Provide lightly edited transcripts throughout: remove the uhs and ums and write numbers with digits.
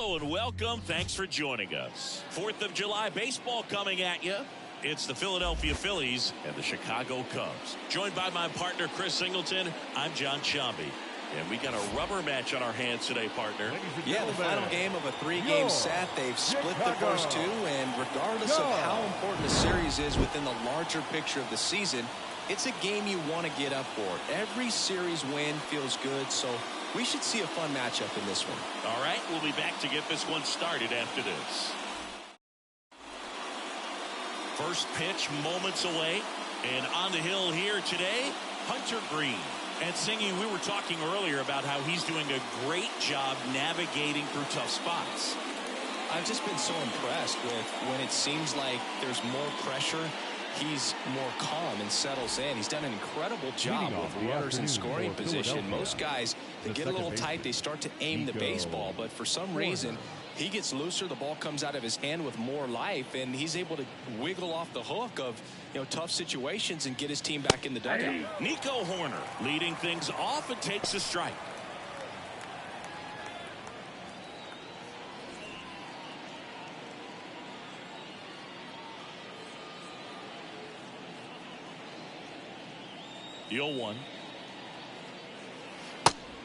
Hello and welcome. Thanks for joining us. 4th of July baseball coming at you. It's the Philadelphia Phillies and the Chicago Cubs. Joined by my partner, Chris Singleton, I'm John Sciambi. And we got a rubber match on our hands today, partner. Yeah, the final game of a three-game set. They've split the first two, and regardless of how important the series is within the larger picture of the season, it's a game you want to get up for. Every series win feels good, so we should see a fun matchup in this one. All right, we'll be back to get this one started after this. First pitch moments away, and on the hill here today, Hunter Green. And Singy, we were talking earlier about how he's doing a great job navigating through tough spots. I've just been so impressed with when it seems like there's more pressure, he's more calm and settles in. He's done an incredible job with runners in scoring position. Most guys, they get a little tight, they start to aim the baseball, but for some reason, he gets looser, the ball comes out of his hand with more life, and he's able to wiggle off the hook of tough situations and get his team back in the dugout. Nico Horner leading things off and takes a strike. The 0-1.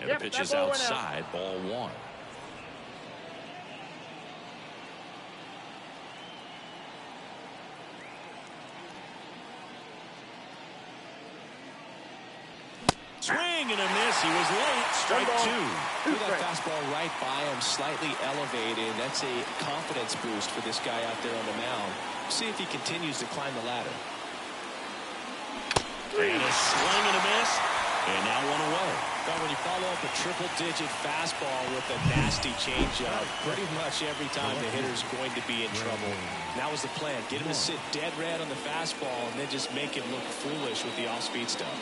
And the pitch is outside, ball one. Swing and a miss. He was late. Strike two. Threw that fastball right by him, slightly elevated. That's a confidence boost for this guy out there on the mound. See if he continues to climb the ladder. And a swing and a miss. And now one away. But when you follow up a triple-digit fastball with a nasty changeup, pretty much every time the hitter's going to be in trouble. That was the plan. Get him to sit dead red on the fastball and then just make him look foolish with the off-speed stuff.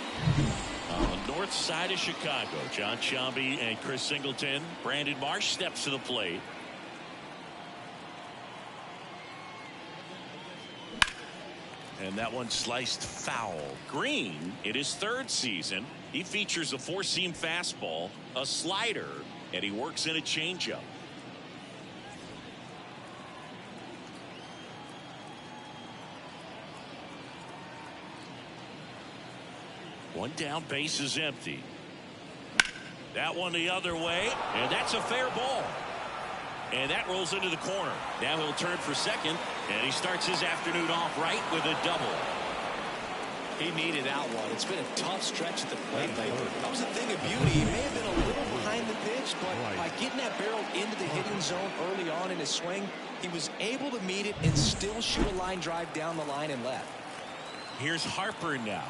On the north side of Chicago, John Sciambi and Chris Singleton. Brandon Marsh steps to the plate. And that one sliced foul. Green, in his third season, he features a four-seam fastball, a slider, and he works in a changeup. One down, base is empty. That one the other way, and that's a fair ball. And that rolls into the corner. Now he'll turn for second, and he starts his afternoon off right with a double. He needed that one. It's been a tough stretch at the plate lately. That was a thing of beauty. He may have been a little behind the pitch, but by getting that barrel into the hitting zone early on in his swing, he was able to meet it and still shoot a line drive down the line and left. Here's Harper now.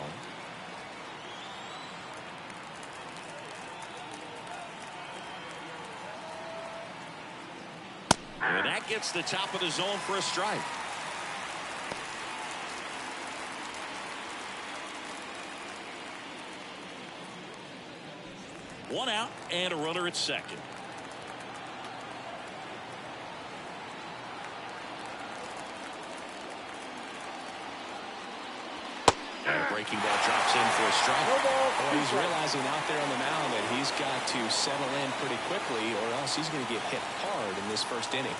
And that gets the top of the zone for a strike. One out and a runner at second. And a breaking ball drops in for a strike. Well, he's realizing out there on the mound that he's got to settle in pretty quickly or else he's going to get hit hard in this first inning.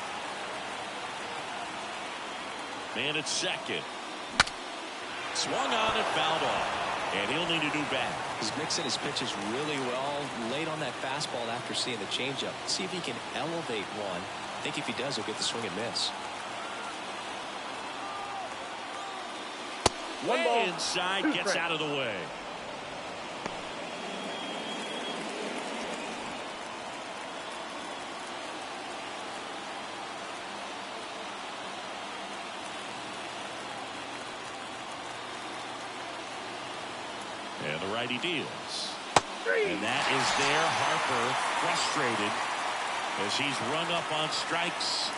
Man at second. Swung on and fouled off. And he'll need a new bat. He's mixing his pitches really well. Late on that fastball after seeing the changeup. See if he can elevate one. I think if he does, he'll get the swing and miss. Way inside, gets out of the way. And the righty deals. And that is there. Harper frustrated as he's rung up on strikes.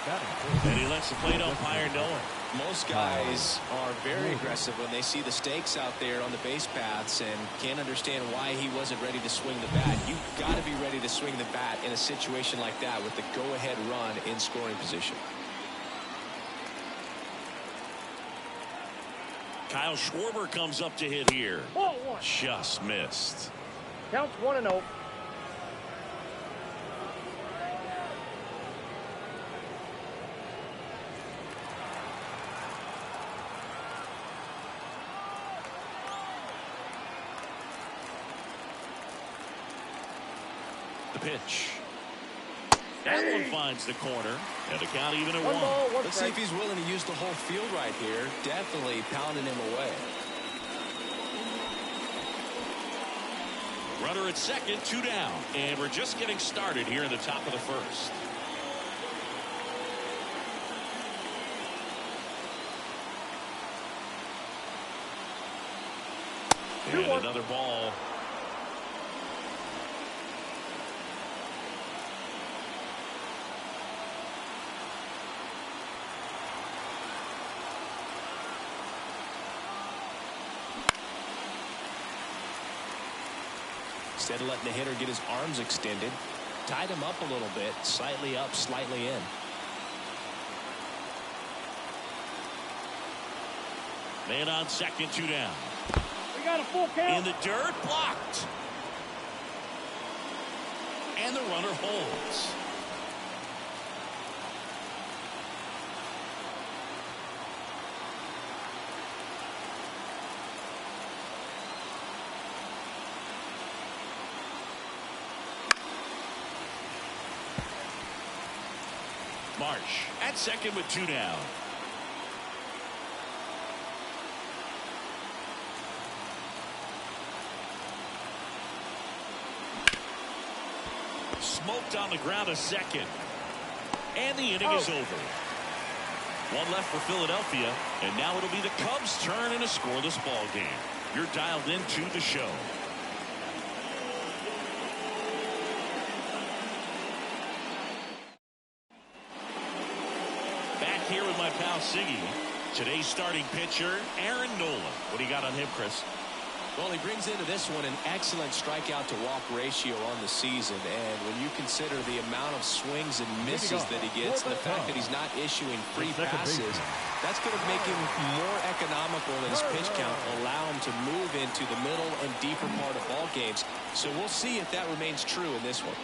And he lets the plate umpire know it. Most guys are very aggressive when they see the stakes out there on the base paths and can't understand why he wasn't ready to swing the bat. You've got to be ready to swing the bat in a situation like that with the go-ahead run in scoring position. Kyle Schwarber comes up to hit here. Just missed. Counts 1-0. The pitch. That one finds the corner, and the count even at 1. Let's see if he's willing to use the whole field right here. Definitely pounding him away. Runner at second, 2 down, and we're just getting started here in the top of the first. And another ball. Instead of letting the hitter get his arms extended, tied him up a little bit, slightly up, slightly in. Man on second, 2 down. We got a full count. In the dirt, blocked. And the runner holds. Marsh at second with 2 down. Smoked on the ground a second. And the inning is over. 1 left for Philadelphia, and now it'll be the Cubs' turn in a scoreless ball game. You're dialed into the show. Here with my pal Siggy. Today's starting pitcher, Aaron Nola. What do you got on him, Chris? Well, he brings into this one an excellent strikeout to walk ratio on the season. And when you consider the amount of swings and misses that he gets, and the fact that he's not issuing free passes, that's going to make him more economical in his pitch count, allow him to move into the middle and deeper part of ball games. So we'll see if that remains true in this one.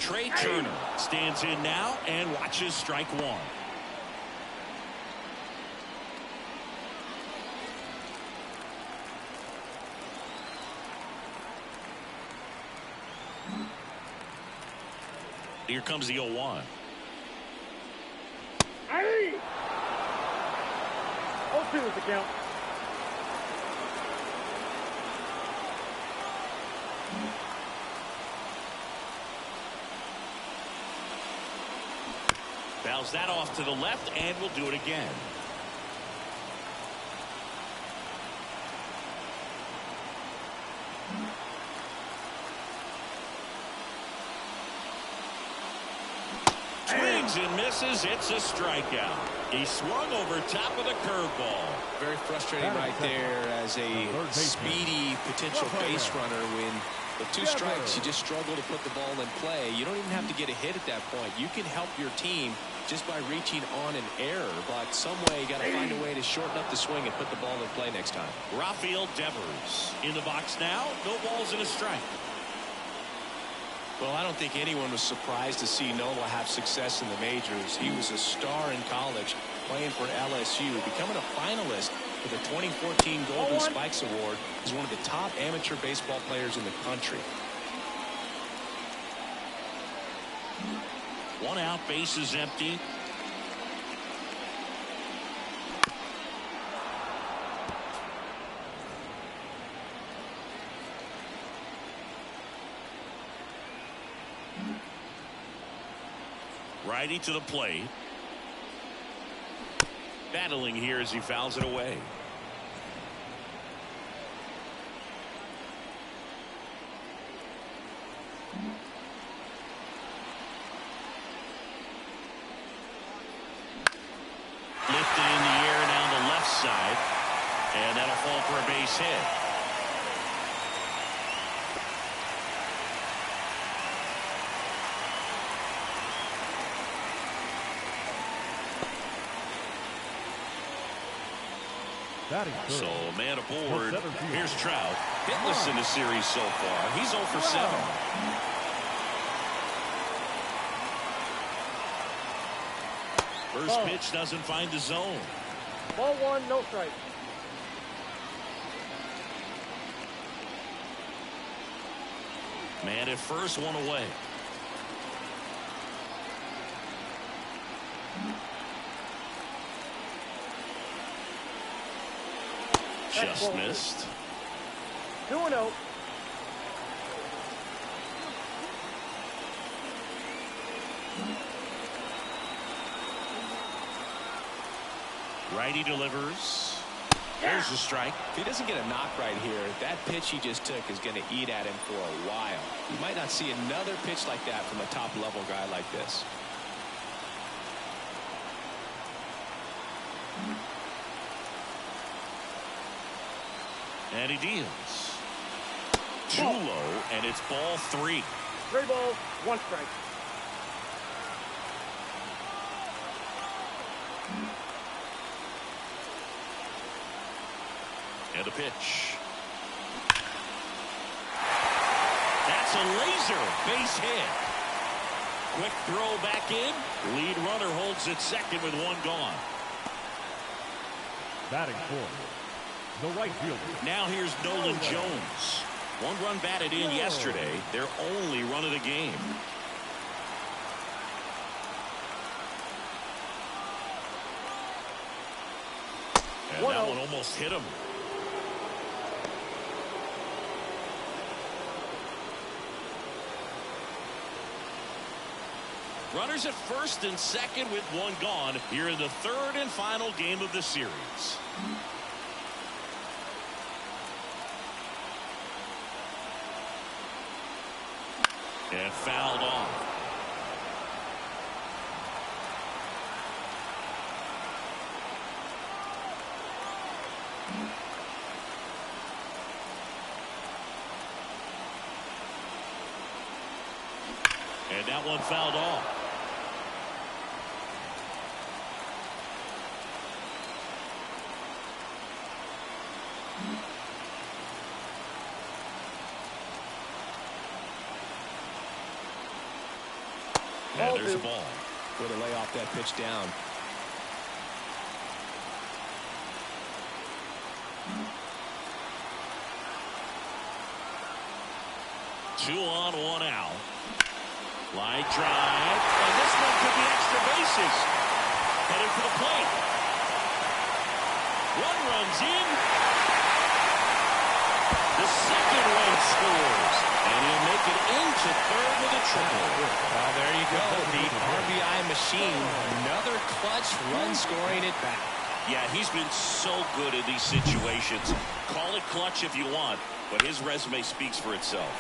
Trey Turner stands in now and watches strike 1. Here comes the 0-1. Hey! 0-2 is the count. Fouls that off to the left, and we'll do it again. Swings and misses. It's a strikeout. He swung over top of the curveball. Very frustrating right there as a speedy potential base runner when with 2 strikes you just struggle to put the ball in play. You don't even have to get a hit at that point. You can help your team just by reaching on an error, but some way you got to find a way to shorten up the swing and put the ball in play next time. Rafael Devers in the box now. No balls and a strike. Well, I don't think anyone was surprised to see Nola have success in the majors. He was a star in college, playing for LSU, becoming a finalist for the 2014 Golden Spikes Award. He's one of the top amateur baseball players in the country. 1 out, base is empty. Righty to the plate. Battling here as he fouls it away. Lifted in the air down the left side, and that'll fall for a base hit. So man aboard. Here's Trout. Hitless in the series so far. He's 0 for 7. First pitch doesn't find the zone. Ball 1, no strike. Man at first, one away. Just missed. 2-0. Righty delivers. There's the strike. If he doesn't get a knock right here, that pitch he just took is going to eat at him for a while. You might not see another pitch like that from a top-level guy like this. And he deals. Too low, and it's ball 3. 3 balls, 1 strike. And a pitch. That's a laser base hit. Quick throw back in. Lead runner holds at second with 1 gone. Batting fourth, the right fielder. Now here's Nolan Jones. 1 run batted in yesterday. Their only run of the game. And that one almost hit him. Runners at first and second with 1 gone here in the 3rd and final game of the series. And fouled off. And that one fouled off. And there's the ball. Way to lay off that pitch down. Two on, 1 out. Line drive. And this one could be extra bases. Headed for the plate. 1 runs in. The second run scores. And he'll make it into 3rd with a triple. Well, there you go. The RBI machine. Another clutch run scoring at bat. Yeah, he's been so good in these situations. Call it clutch if you want, but his resume speaks for itself.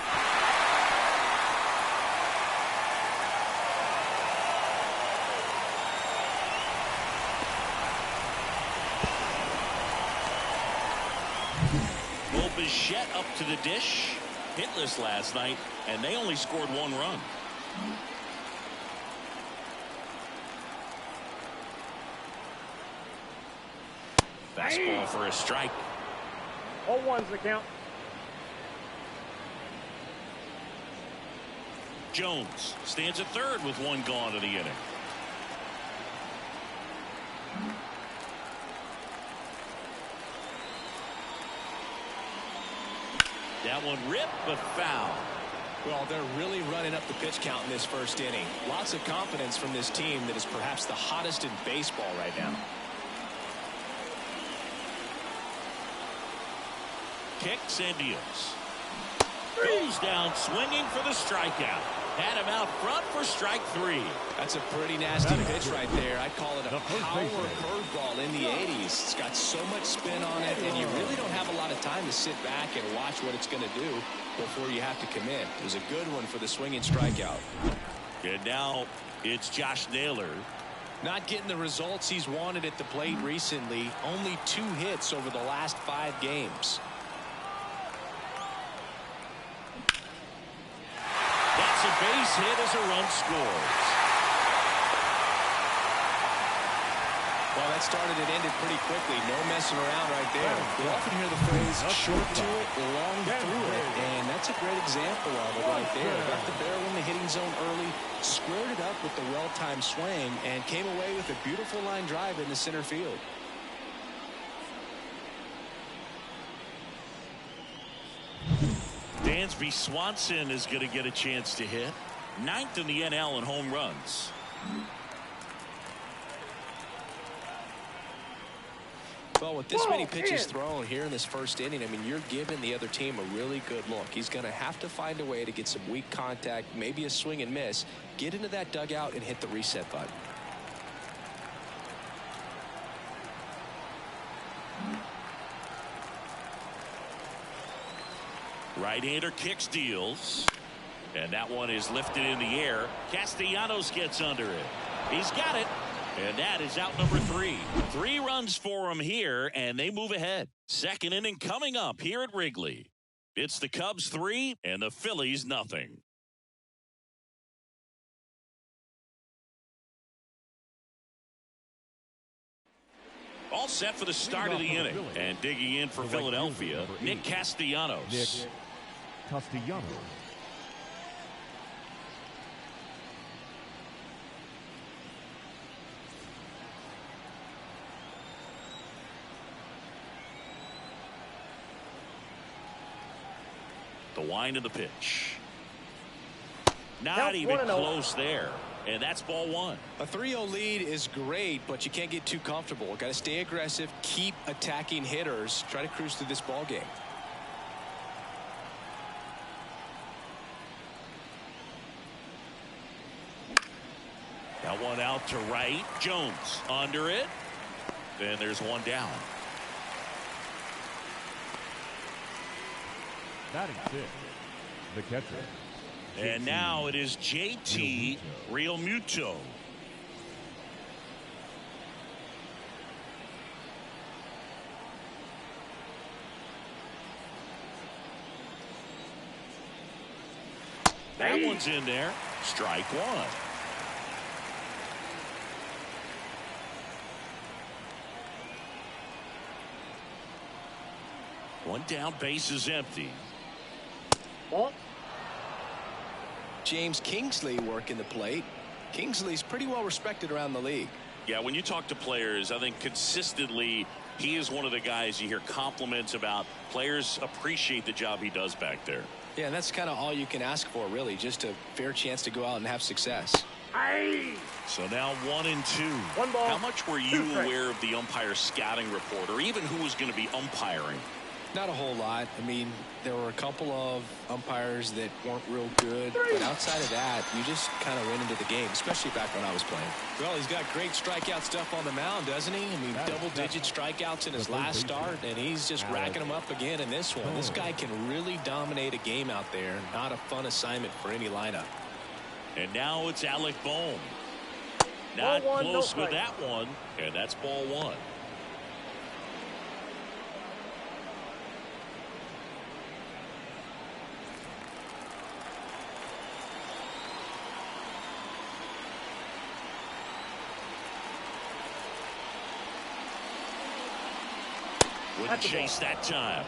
Bichette up to the dish. Hitless last night, and they only scored 1 run. Fastball for a strike. 0-1's the count. Jones stands at 3rd with 1 gone in the inning. That one ripped, but foul. Well, they're really running up the pitch count in this 1st inning. Lots of confidence from this team that is perhaps the hottest in baseball right now. Kicks and deals. Goes down swinging for the strikeout. Had him out front for strike 3. That's a pretty nasty pitch right there. I'd call it a power curveball in the 80s. It's got so much spin on it, and you really don't have a lot of time to sit back and watch what it's going to do before you have to commit. It was a good one for the swinging strikeout. And now it's Josh Naylor. Not getting the results he's wanted at the plate recently. Only 2 hits over the last 5 games. That's a base hit as a run scores. Well, that started and ended pretty quickly. No messing around right there. We often hear the phrase short to it, long through it. And that's a great example of it right there. Got the barrel in the hitting zone early, squared it up with the well-timed swing, and came away with a beautiful line drive in the center field. Dan Dansby Swanson is going to get a chance to hit. 9th in the NL in home runs. Well, with this many pitches thrown here in this first inning, I mean, you're giving the other team a really good look. He's going to have to find a way to get some weak contact, maybe a swing and miss, get into that dugout and hit the reset button. Right-hander kicks, deals. And that one is lifted in the air. Castellanos gets under it. He's got it. And that is out number 3. 3 runs for him here, and they move ahead. Second inning coming up here at Wrigley. It's the Cubs 3 and the Phillies nothing. All set for the start of the inning. And digging in for Philadelphia, Nick Castellanos. Nick Castellanos. The wind of the pitch. Not even close there. And that's ball 1. A 3-0 lead is great, but you can't get too comfortable. Got to stay aggressive, keep attacking hitters, try to cruise through this ball game. That one out to right. Jones under it. And there's one down. Batting 6th, the catcher. And now it is JT Realmuto. That one's in there. Strike 1. One down, base is empty. Ball. James Kingsley working the plate. Kingsley's pretty well respected around the league. Yeah, when you talk to players, I think consistently he is one of the guys you hear compliments about. Players appreciate the job he does back there. Yeah, and that's kind of all you can ask for, really, just a fair chance to go out and have success. So now 1-2. 1 ball. How much were you aware of the umpire scouting report, or even who was going to be umpiring? Not a whole lot. I mean, there were a couple of umpires that weren't real good, but outside of that, you just kind of went into the game, especially back when I was playing. Well, he's got great strikeout stuff on the mound, doesn't he? I mean, double-digit strikeouts in his last start, and he's just racking them up again in this one. This guy can really dominate a game out there. Not a fun assignment for any lineup. And now it's Alec Bohm. Not close with that one, and that's ball 1. Wouldn't chase that time.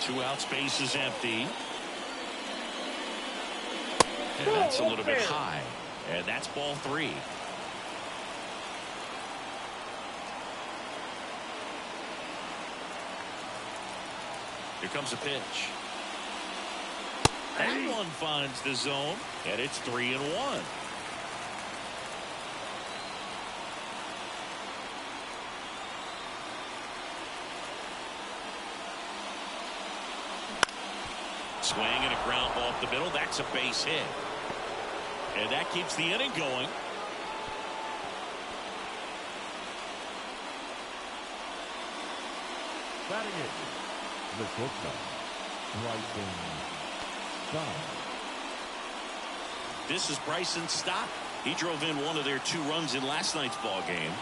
Two out, space is empty. And that's a little bit high. And that's ball 3. Here comes a pitch. That one finds the zone, and it's 3-1. Swing and a ground ball up the middle. That's a base hit. And that keeps the inning going. Batting it, the shortstop, Bryson Stott. This is Bryson Stott. He drove in one of their 2 runs in last night's ball game.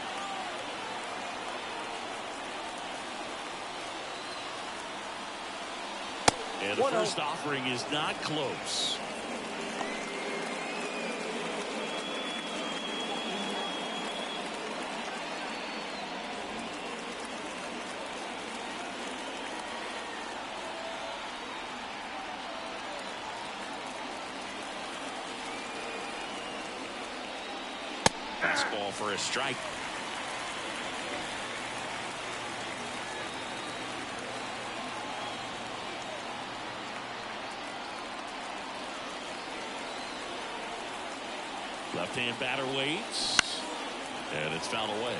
And the first offering is not close. Fastball for a strike. Left-hand batter waits. And it's fouled away.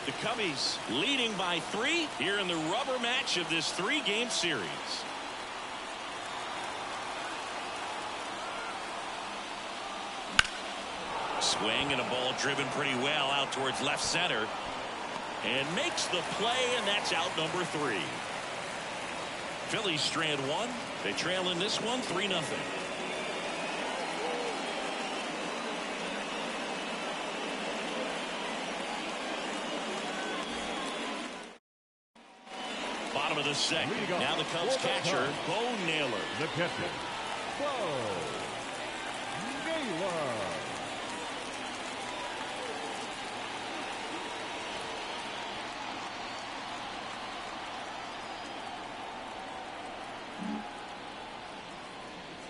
The Cubbies leading by 3 here in the rubber match of this 3-game series. Swing and a ball driven pretty well out towards left center. And makes the play, and that's out number 3. Phillies strand 1. They trail in this one 3-0. Bottom of the second. Now the Cubs catcher, Bo Naylor. The catcher, Bo Naylor.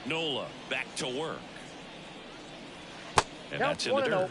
Nola back to work. And Count that's in the dirt. 1-0.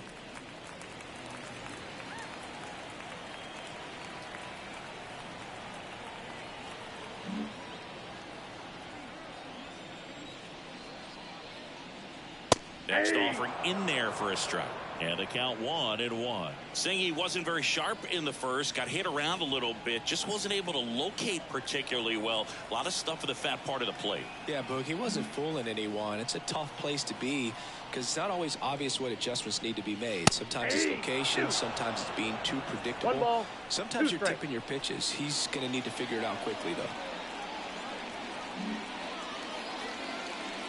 Next offering in there for a strike. And the count 1-1. Singy wasn't very sharp in the first. Got hit around a little bit. Just wasn't able to locate particularly well. A lot of stuff for the fat part of the plate. Yeah, Boog, he wasn't fooling anyone. It's a tough place to be because it's not always obvious what adjustments need to be made. Sometimes it's location. Sometimes it's being too predictable. 1 ball. Sometimes 2 you're strikes. tipping your pitches. He's going to need to figure it out quickly, though.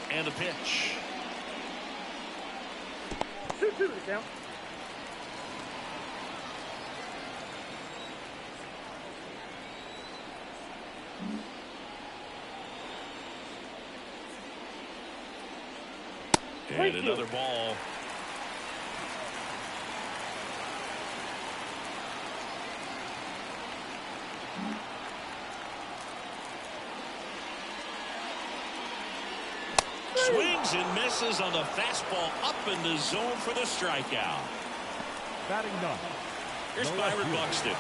And the pitch. 2-2 to count. And another ball. Swings and misses on the fastball up in the zone for the strikeout. Batting 9. Here's The Byron left Buxton.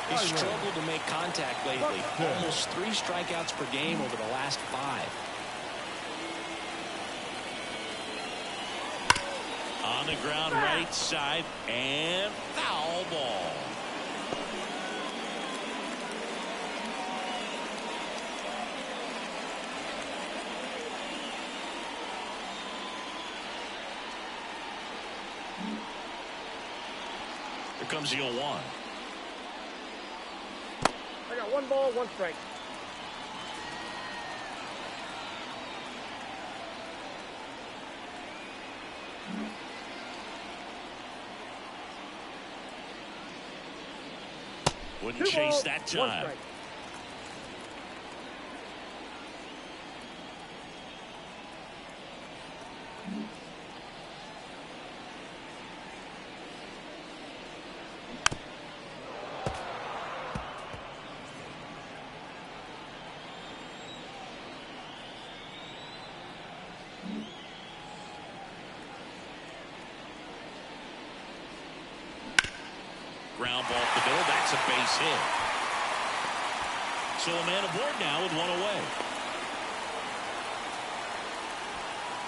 He's struggled to make contact lately. Almost 3 strikeouts per game over the last 5. On the ground right side and foul ball. Here comes the 0-1. I got 1 ball, 1 strike. Wouldn't 2 chase balls, that 1 time. strike. Ground ball to the middle. That's a base hit. So a man aboard now with 1 away.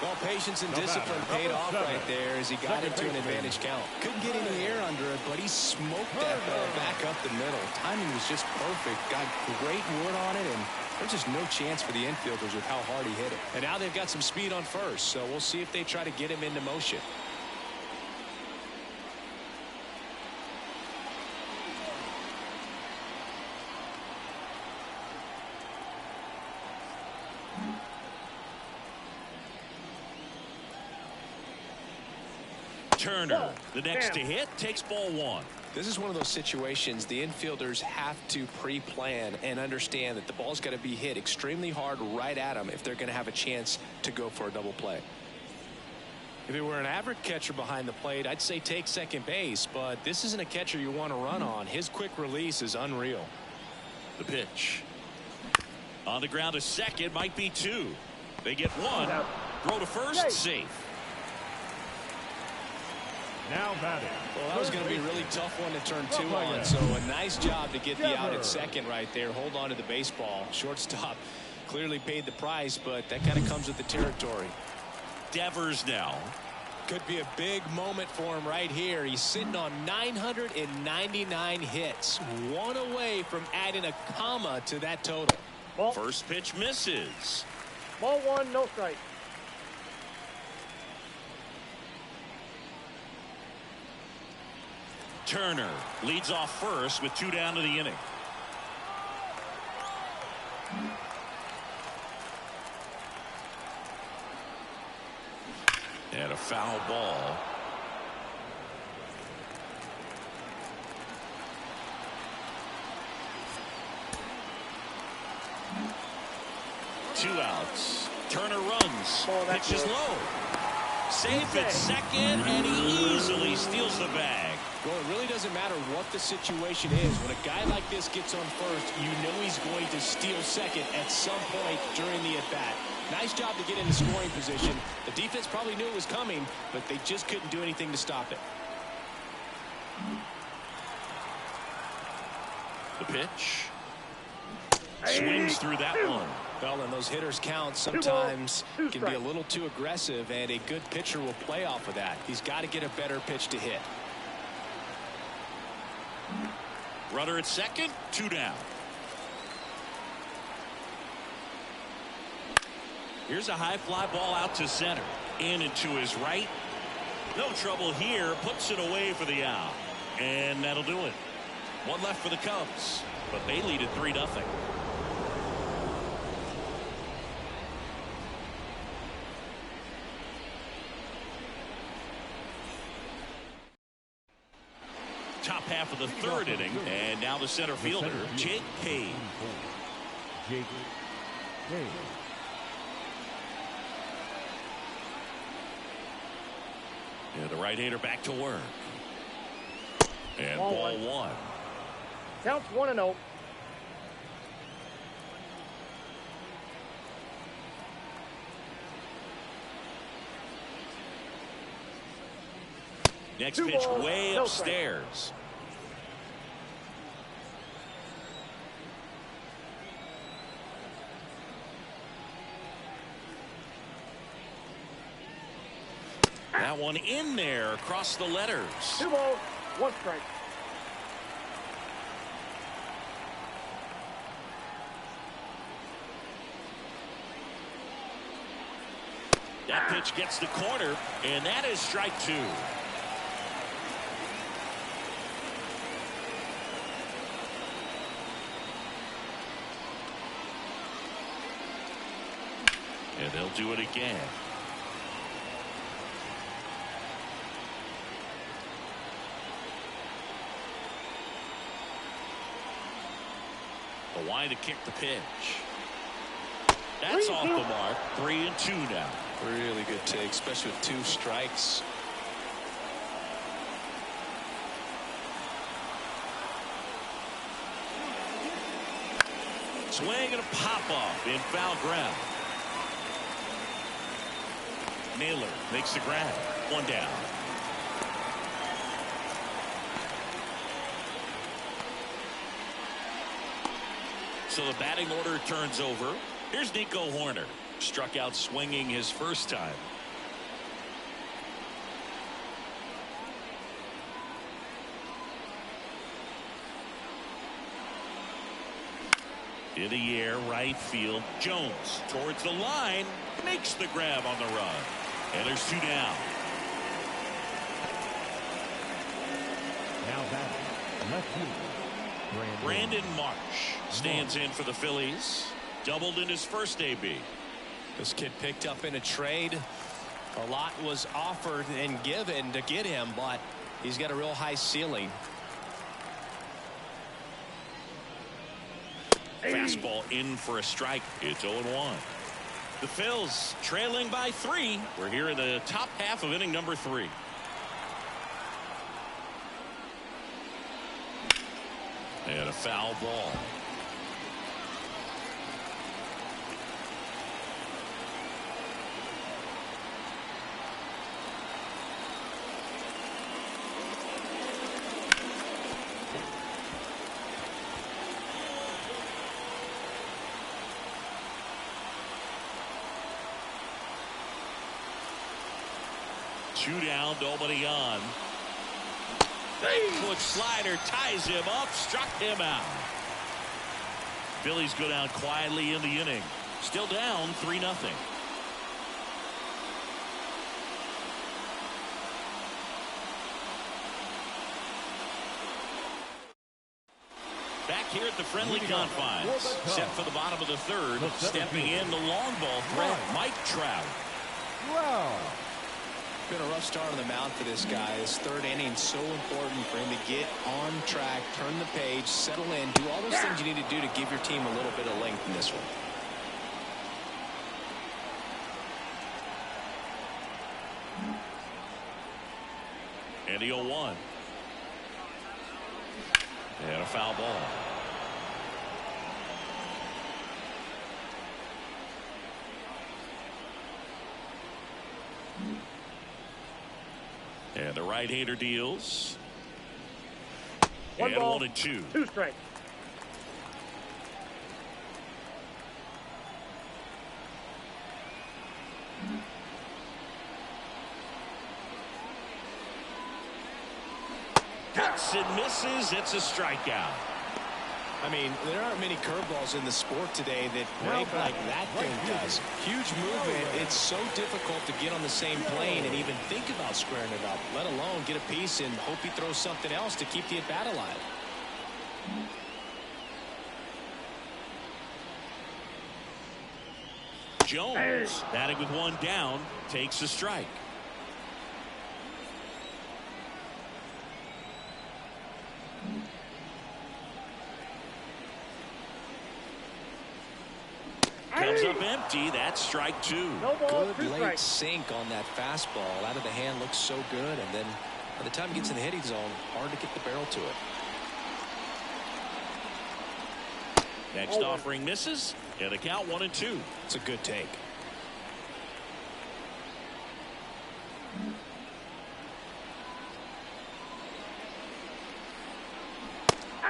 Well, patience and discipline paid off right there as he got into an advantage count. Couldn't get any air under it, but he smoked that ball back up the middle. Timing was just perfect. Got great wood on it, and there's just no chance for the infielders with how hard he hit it. And now they've got some speed on first, so we'll see if they try to get him into motion. Turner, the next to hit, takes ball 1. This is one of those situations the infielders have to pre-plan and understand that the ball's got to be hit extremely hard right at them if they're going to have a chance to go for a double play. If it were an average catcher behind the plate, I'd say take second base, but this isn't a catcher you want to run on. His quick release is unreal. The pitch. On the ground to second, might be 2. They get 1. Throw to first, safe. Now batting. Well, that was going to be a really tough one to turn 2 on, so a nice job to get the out at second right there. Hold on to the baseball. Shortstop clearly paid the price, but that kind of comes with the territory. Devers now. Could be a big moment for him right here. He's sitting on 999 hits. One away from adding a comma to that total. Ball. First pitch misses. Ball one, no strike. Turner leads off first with 2 down to the inning. And a foul ball. Two outs. Turner runs. Pitch is low. Safe at second, and he easily steals the bag. Well, it really doesn't matter what the situation is. When a guy like this gets on first, you know he's going to steal second at some point during the at-bat. Nice job to get into scoring position. The defense probably knew it was coming, but they just couldn't do anything to stop it. The pitch. Swings through that one. Well, and those hitters count sometimes can be a little too aggressive, and a good pitcher will play off of that. He's got to get a better pitch to hit. Runner at second, 2 down. Here's a high fly ball out to center. In and to his right. No trouble here. Puts it away for the out. And that'll do it. One left for the Cubs. But they lead at 3-0. Top half of the third inning. And now the center fielder, Jake Cave. Jake Cave. And the right-hander back to work. And ball one. Counts 1-0. Next pitch way upstairs. That one in there across the letters. 2 balls, 1 strike. That pitch gets the corner, and that is strike 2. And they'll do it again. The line to kick the pitch. That's off the mark. 3-2 now. Really good take, especially with 2 strikes. Swing and a pop-off in foul ground. Naylor makes the grab. 1 down. So the batting order turns over. Here's Nico Horner. Struck out swinging his first time. In the air, right field. Jones towards the line. Makes the grab on the run. And there's 2 down. Now batting, left fielder, Brandon Marsh stands in for the Phillies. Doubled in his first AB. This kid picked up in a trade. A lot was offered and given to get him, but he's got a real high ceiling. Fastball in for a strike. It's 0-1. The Phils trailing by 3. We're here in the top half of inning number 3. And a foul ball. 2 down, nobody on. Foot slider ties him up, struck him out. Phillies go down quietly in the inning. Still down 3-0. Back here at the friendly confines. Set for the bottom of the third. Stepping in the long ball threat, Mike Trout. Wow. Been a rough start on the mound for this guy. His third inning so important for him to get on track, turn the page, settle in, do all those things you need to do to give your team a little bit of length in this one. And the 0-1. And a foul ball. And the right-hander deals. One and ball, 1-2. 2 strikes. Cuts and misses. It's a strikeout. I mean, there aren't many curveballs in the sport today that break like that thing does. Huge movement. It's so difficult to get on the same plane and even think about squaring it up, let alone get a piece and hope he throws something else to keep the at-bat alive. Jones, batting with 1 down, takes a strike. Comes up empty. That's strike 2. No ball, Good 2 late strikes. sink on that fastball. Out of the hand looks so good, and then by the time he gets in the hitting zone, hard to get the barrel to it. Next offering misses, and the count 1-2. It's a good take.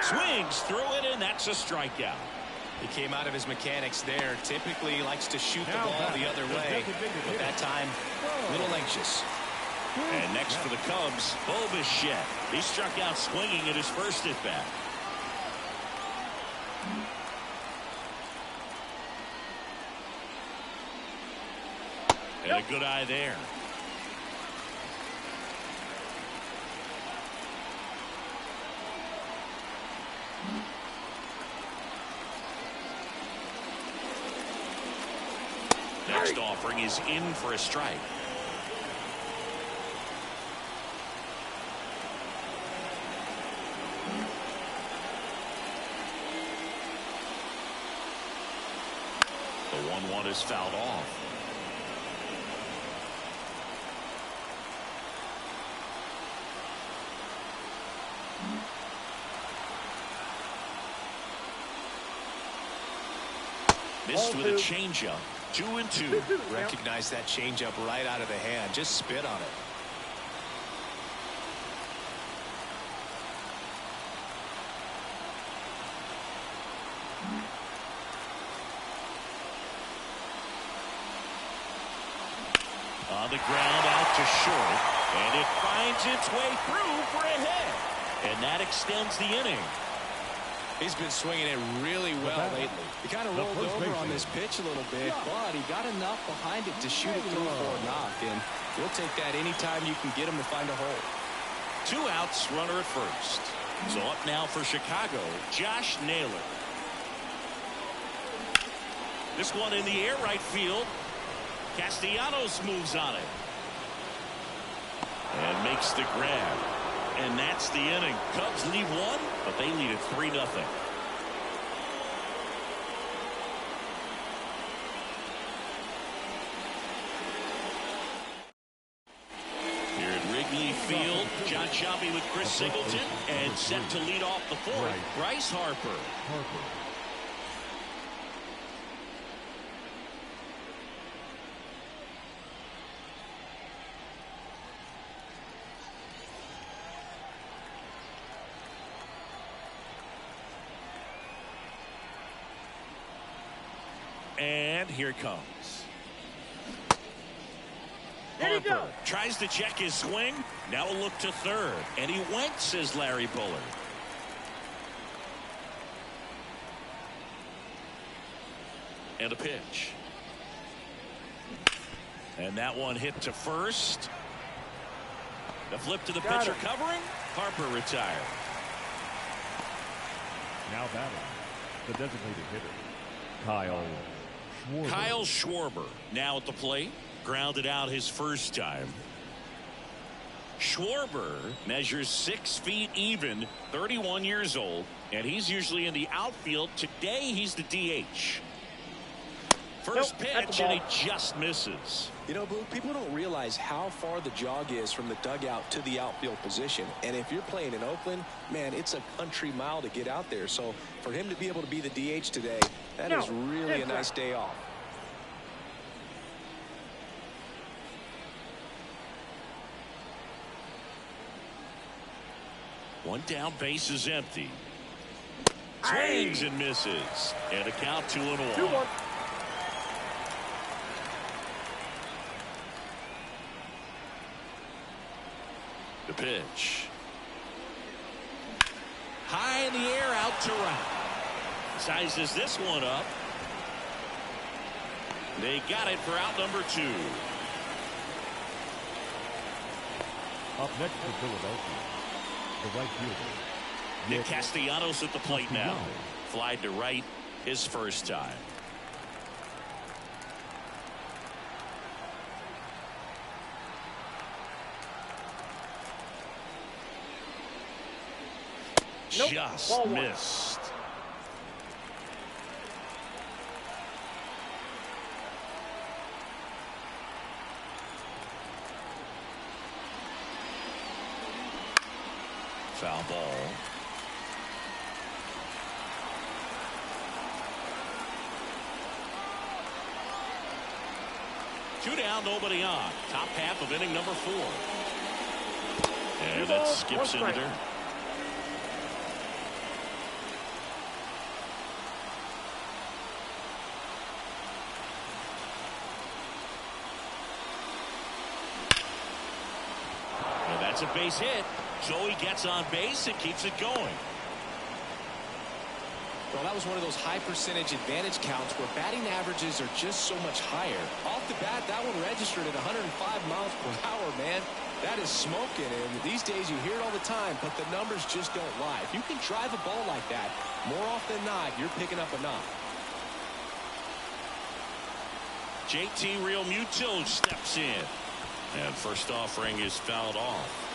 Swings through it, and that's a strikeout. He came out of his mechanics there. Typically he likes to shoot the ball the other way, but that time a little anxious. And next for the Cubs, Bo Bichette. He struck out swinging at his first at bat. And a good eye there. Next offering is in for a strike. The 1-1 is fouled off. Missed with a changeup. 2-2. Recognize that changeup right out of the hand. Just spit on it. On the ground, out to short, and it finds its way through for a hit, and that extends the inning. He's been swinging it really well lately. He kind of rolled over on this pitch a little bit, but he got enough behind it to shoot it through for a knock, and he'll take that anytime you can get him to find a hole. 2 outs, runner at first. So up now for Chicago, Josh Naylor. This one in the air right field. Castellanos moves on it. And makes the grab. And that's the inning. Cubs lead 1, but they lead it 3-0. Here at Wrigley Field, John Shelby with Chris Singleton, and set to lead off the 4th, Bryce Harper. And here it comes. Harper tries to check his swing. Now a look to third. And he went, says Larry Bullard. And a pitch. And that one hit to first. The flip to the pitcher covering. Harper retired. Now batting, the designated hitter, Kyle Schwarber. Kyle Schwarber now at the plate. Grounded out his first time. Schwarber measures 6 feet even, 31 years old, and he's usually in the outfield. Today he's the DH. First pitch, and he just misses. You know, Blue, people don't realize how far the jog is from the dugout to the outfield position. And if you're playing in Oakland, man, it's a country mile to get out there. So for him to be able to be the DH today, that is really a nice day off. One down, base is empty. Swings and misses. And a count 2-1. 2-1. The pitch. High in the air, out to right. Sizes this one up. They got it for out number 2. Up next for Philadelphia, the right fielder, Nick Castellanos at the plate now. Flied to right his first time. Just missed. Foul ball. Two down, nobody on. Top half of inning number 4. And that skips into there. And that's a base hit. Joey gets on base and keeps it going. Well, that was one of those high percentage advantage counts where batting averages are just so much higher. Off the bat, that one registered at 105 miles per hour, man. That is smoking, and these days you hear it all the time, but the numbers just don't lie. If you can drive a ball like that, more often than not, you're picking up a knock. JT Realmuto steps in. And first offering is fouled off.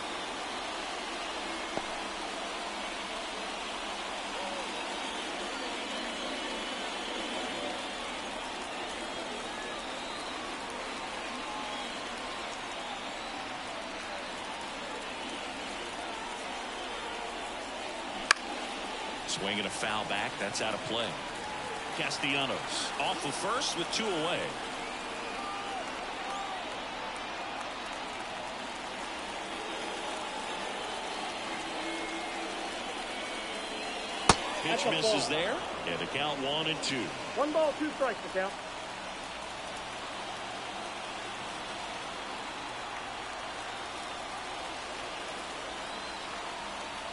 Swinging a foul back. That's out of play. Castellanos off the first with 2 away. Pitch misses there. And the count 1-2. 1 ball, 2 strikes the count.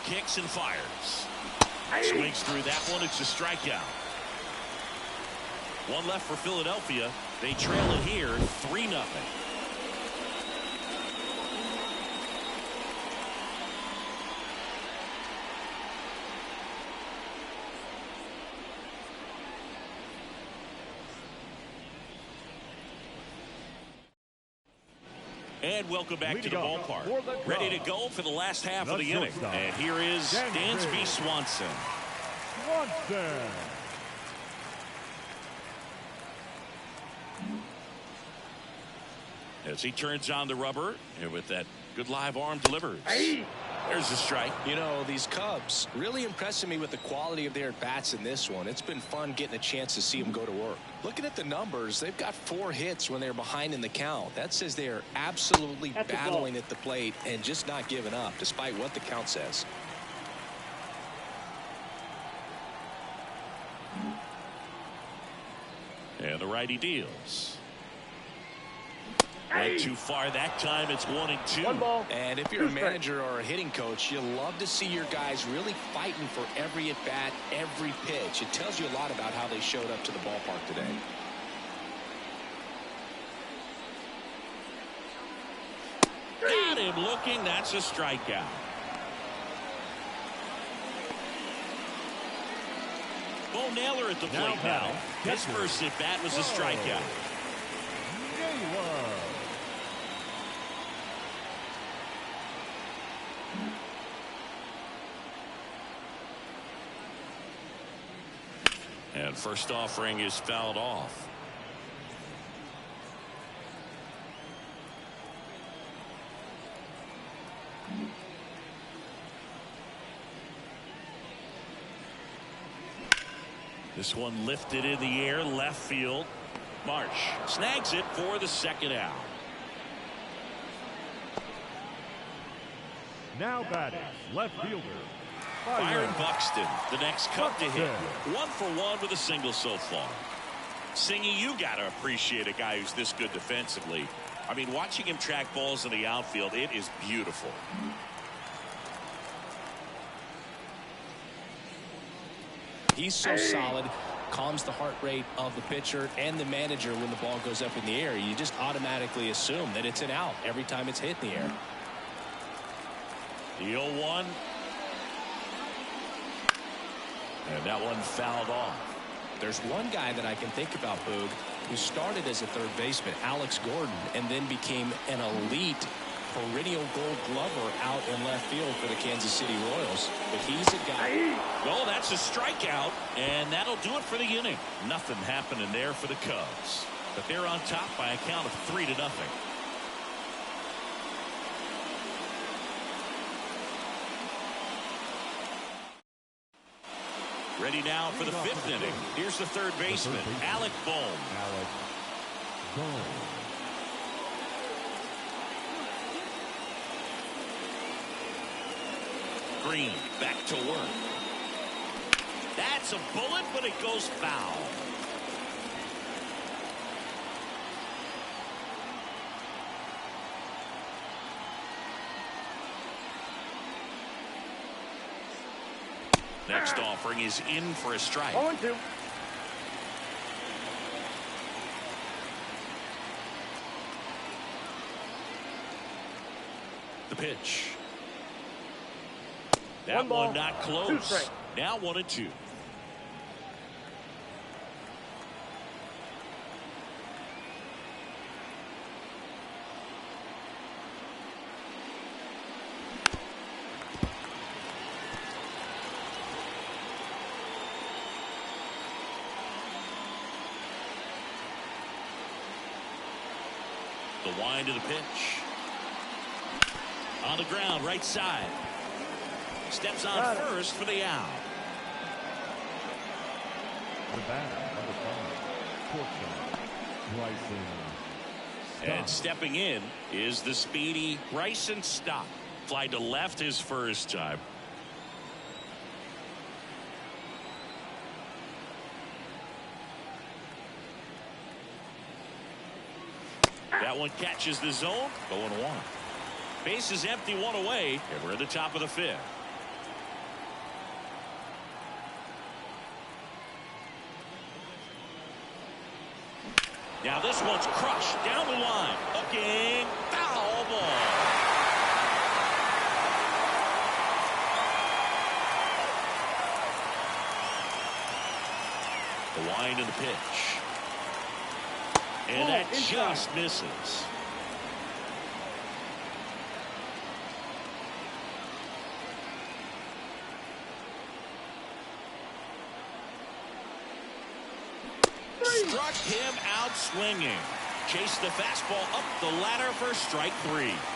Kicks and fires. Swings through that one. It's a strikeout. 1 left for Philadelphia. They trail it here 3-0. And welcome back to the ballpark. Ready to go for the last half of the inning. And here is Dansby Swanson. As he turns on the rubber, and with that good live arm delivers. There's a strike. You know, these Cubs really impressing me with the quality of their at-bats in this one. It's been fun getting a chance to see them go to work. Looking at the numbers, they've got 4 hits when they're behind in the count. That says they are absolutely battling at the plate and just not giving up, despite what the count says. And the righty deals. Went too far that time. It's 1-2. 1 ball. And if you're a manager or a hitting coach, you love to see your guys really fighting for every at-bat, every pitch. It tells you a lot about how they showed up to the ballpark today. Got him looking. That's a strikeout. Bo Naylor at the plate now. His first at-bat was a strikeout. And first offering is fouled off. This one lifted in the air, left field. Marsh snags it for the second out. Now batting, left fielder, Byron Buxton, the next Cub to hit. 1 for 1 with a single so far. Singy, you got to appreciate a guy who's this good defensively. I mean, watching him track balls in the outfield, it is beautiful. He's so solid, calms the heart rate of the pitcher and the manager when the ball goes up in the air. You just automatically assume that it's an out every time it's hit in the air. The 0-1. And that one fouled off. There's one guy that I can think about, Boog, who started as a third baseman, Alex Gordon, and then became an elite perennial Gold Glover out in left field for the Kansas City Royals. But he's a guy. Well, that's a strikeout, and that'll do it for the inning. Nothing happening there for the Cubs, but they're on top by a count of 3-0. Ready now for the 5th inning. Here's the third baseman, Alec Bohm. Green back to work. That's a bullet, but it goes foul. Next offering is in for a strike. 0-2. The pitch. That one not close. Now 1-2. The wind of the pitch. On the ground, right side. Steps on first for the out. The batter, number 5, Bryson. And stepping in is the speedy Bryson Stott. Fly to left his first time. That one catches the zone. 0-1. Base is empty, 1 away, and we're at the top of the 5th. Now this one's crushed down the line. Looking, foul ball. The wind of the pitch. And that just misses. Struck him out swinging. Chased the fastball up the ladder for strike 3.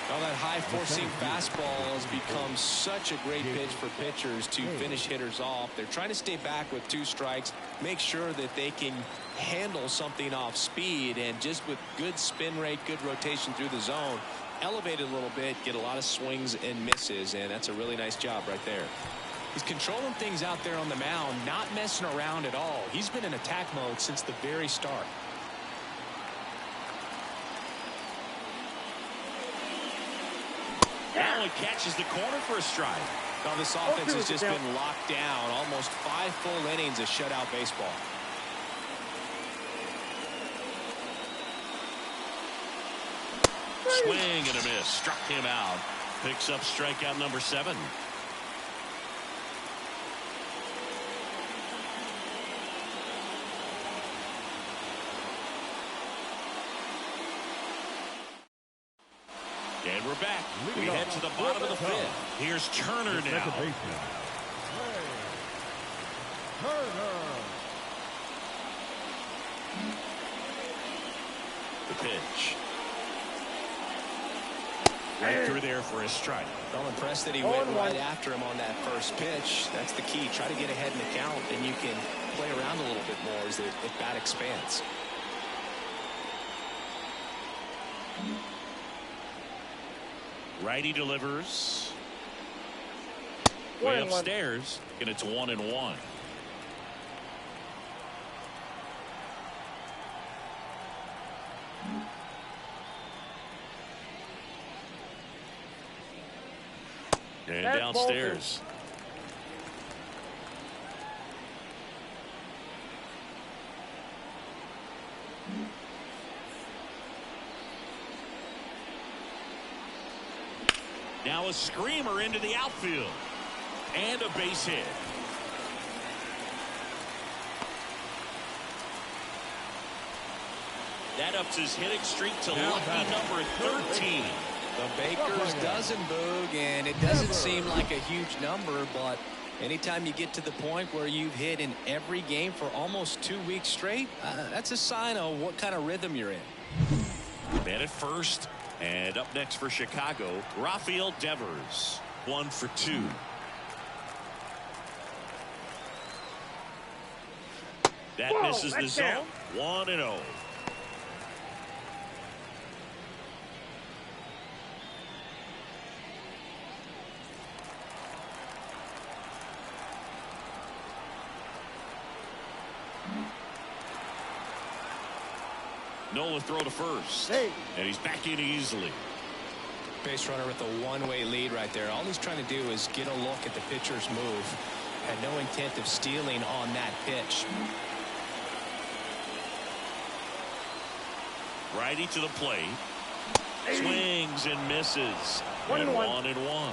Well, that high-forcing fastball has become such a great pitch for pitchers to finish hitters off. They're trying to stay back with 2 strikes, make sure that they can handle something off speed, and just with good spin rate, good rotation through the zone, elevate it a little bit, get a lot of swings and misses, and that's a really nice job right there. He's controlling things out there on the mound, not messing around at all. He's been in attack mode since the very start. Now he catches the corner for a strike. Well, this offense has just been locked down. Almost 5 full innings of shutout baseball. Swing and a miss. Struck him out. Picks up strikeout number 7. And we're back. We head to the bottom of the 5th. Here's Turner now. The pitch. Right through there for a strike. I'm impressed that he went right after him on that first pitch. That's the key. Try to get ahead in the count, and you can play around a little bit more as the bat expands. Righty delivers. Way upstairs, and it's 1-1. And downstairs. Now a screamer into the outfield. And a base hit. That ups his hitting streak to lucky number 13. The Baker's dozen, Boog, and it doesn't seem like a huge number, but anytime you get to the point where you've hit in every game for almost 2 weeks straight, that's a sign of what kind of rhythm you're in. Man at first, and up next for Chicago, Rafael Devers, 1 for 2. That misses the zone. 1-0. Nola throw to first. And he's back in easily. Base runner with a one-way lead right there. All he's trying to do is get a look at the pitcher's move. Had no intent of stealing on that pitch. Righty to the plate. Swings and misses. 1-1.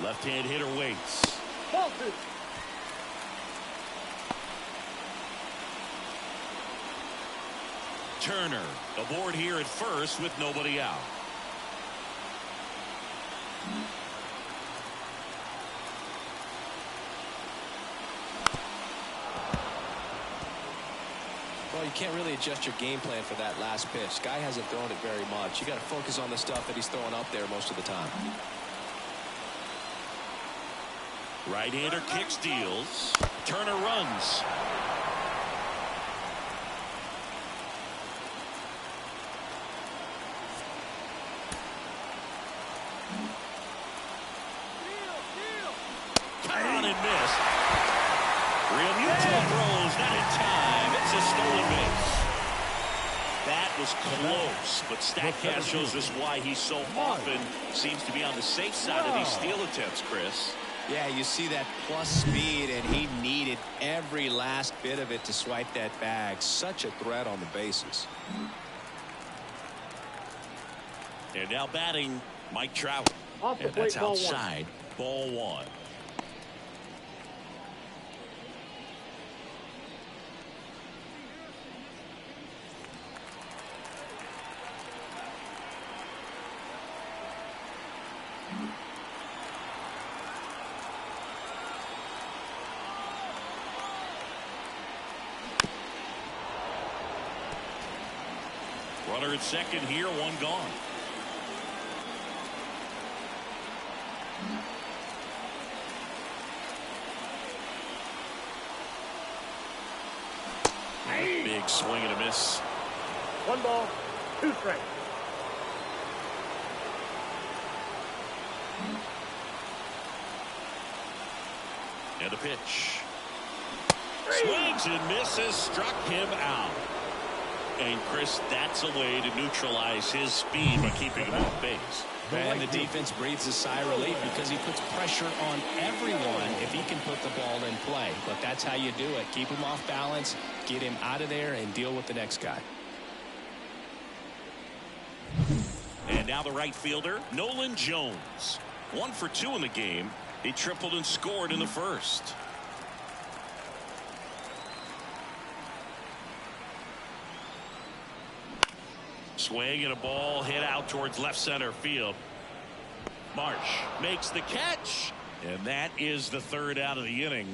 Left-hand hitter waits. Turner aboard here at first with nobody out. Well, you can't really adjust your game plan for that last pitch. Guy hasn't thrown it very much. You got to focus on the stuff that he's throwing up there most of the time. Right-hander kicks, deals. Turner runs. Cut on and missed. Realmuto throws, not in time. It's a stolen base. That was close, but StatCast shows us why he so often seems to be on the safe side of these steal attempts, Chris. Yeah, you see that plus speed, and he needed every last bit of it to swipe that bag. Such a threat on the bases. And now batting, Mike Trout. And that's outside. Ball 1. Runner at second here, 1 gone. Big swing and a miss. 1 ball, 2 strikes. And a pitch. Swings and misses, struck him out. And Chris, that's a way to neutralize his speed by keeping him off base. And the defense breathes a sigh of relief because he puts pressure on everyone if he can put the ball in play. But that's how you do it. Keep him off balance, get him out of there, and deal with the next guy. And now the right fielder, Nolan Jones. 1 for 2 in the game. He tripled and scored in the first. Swing and a ball hit out towards left center field. Marsh makes the catch, and that is the third out of the inning.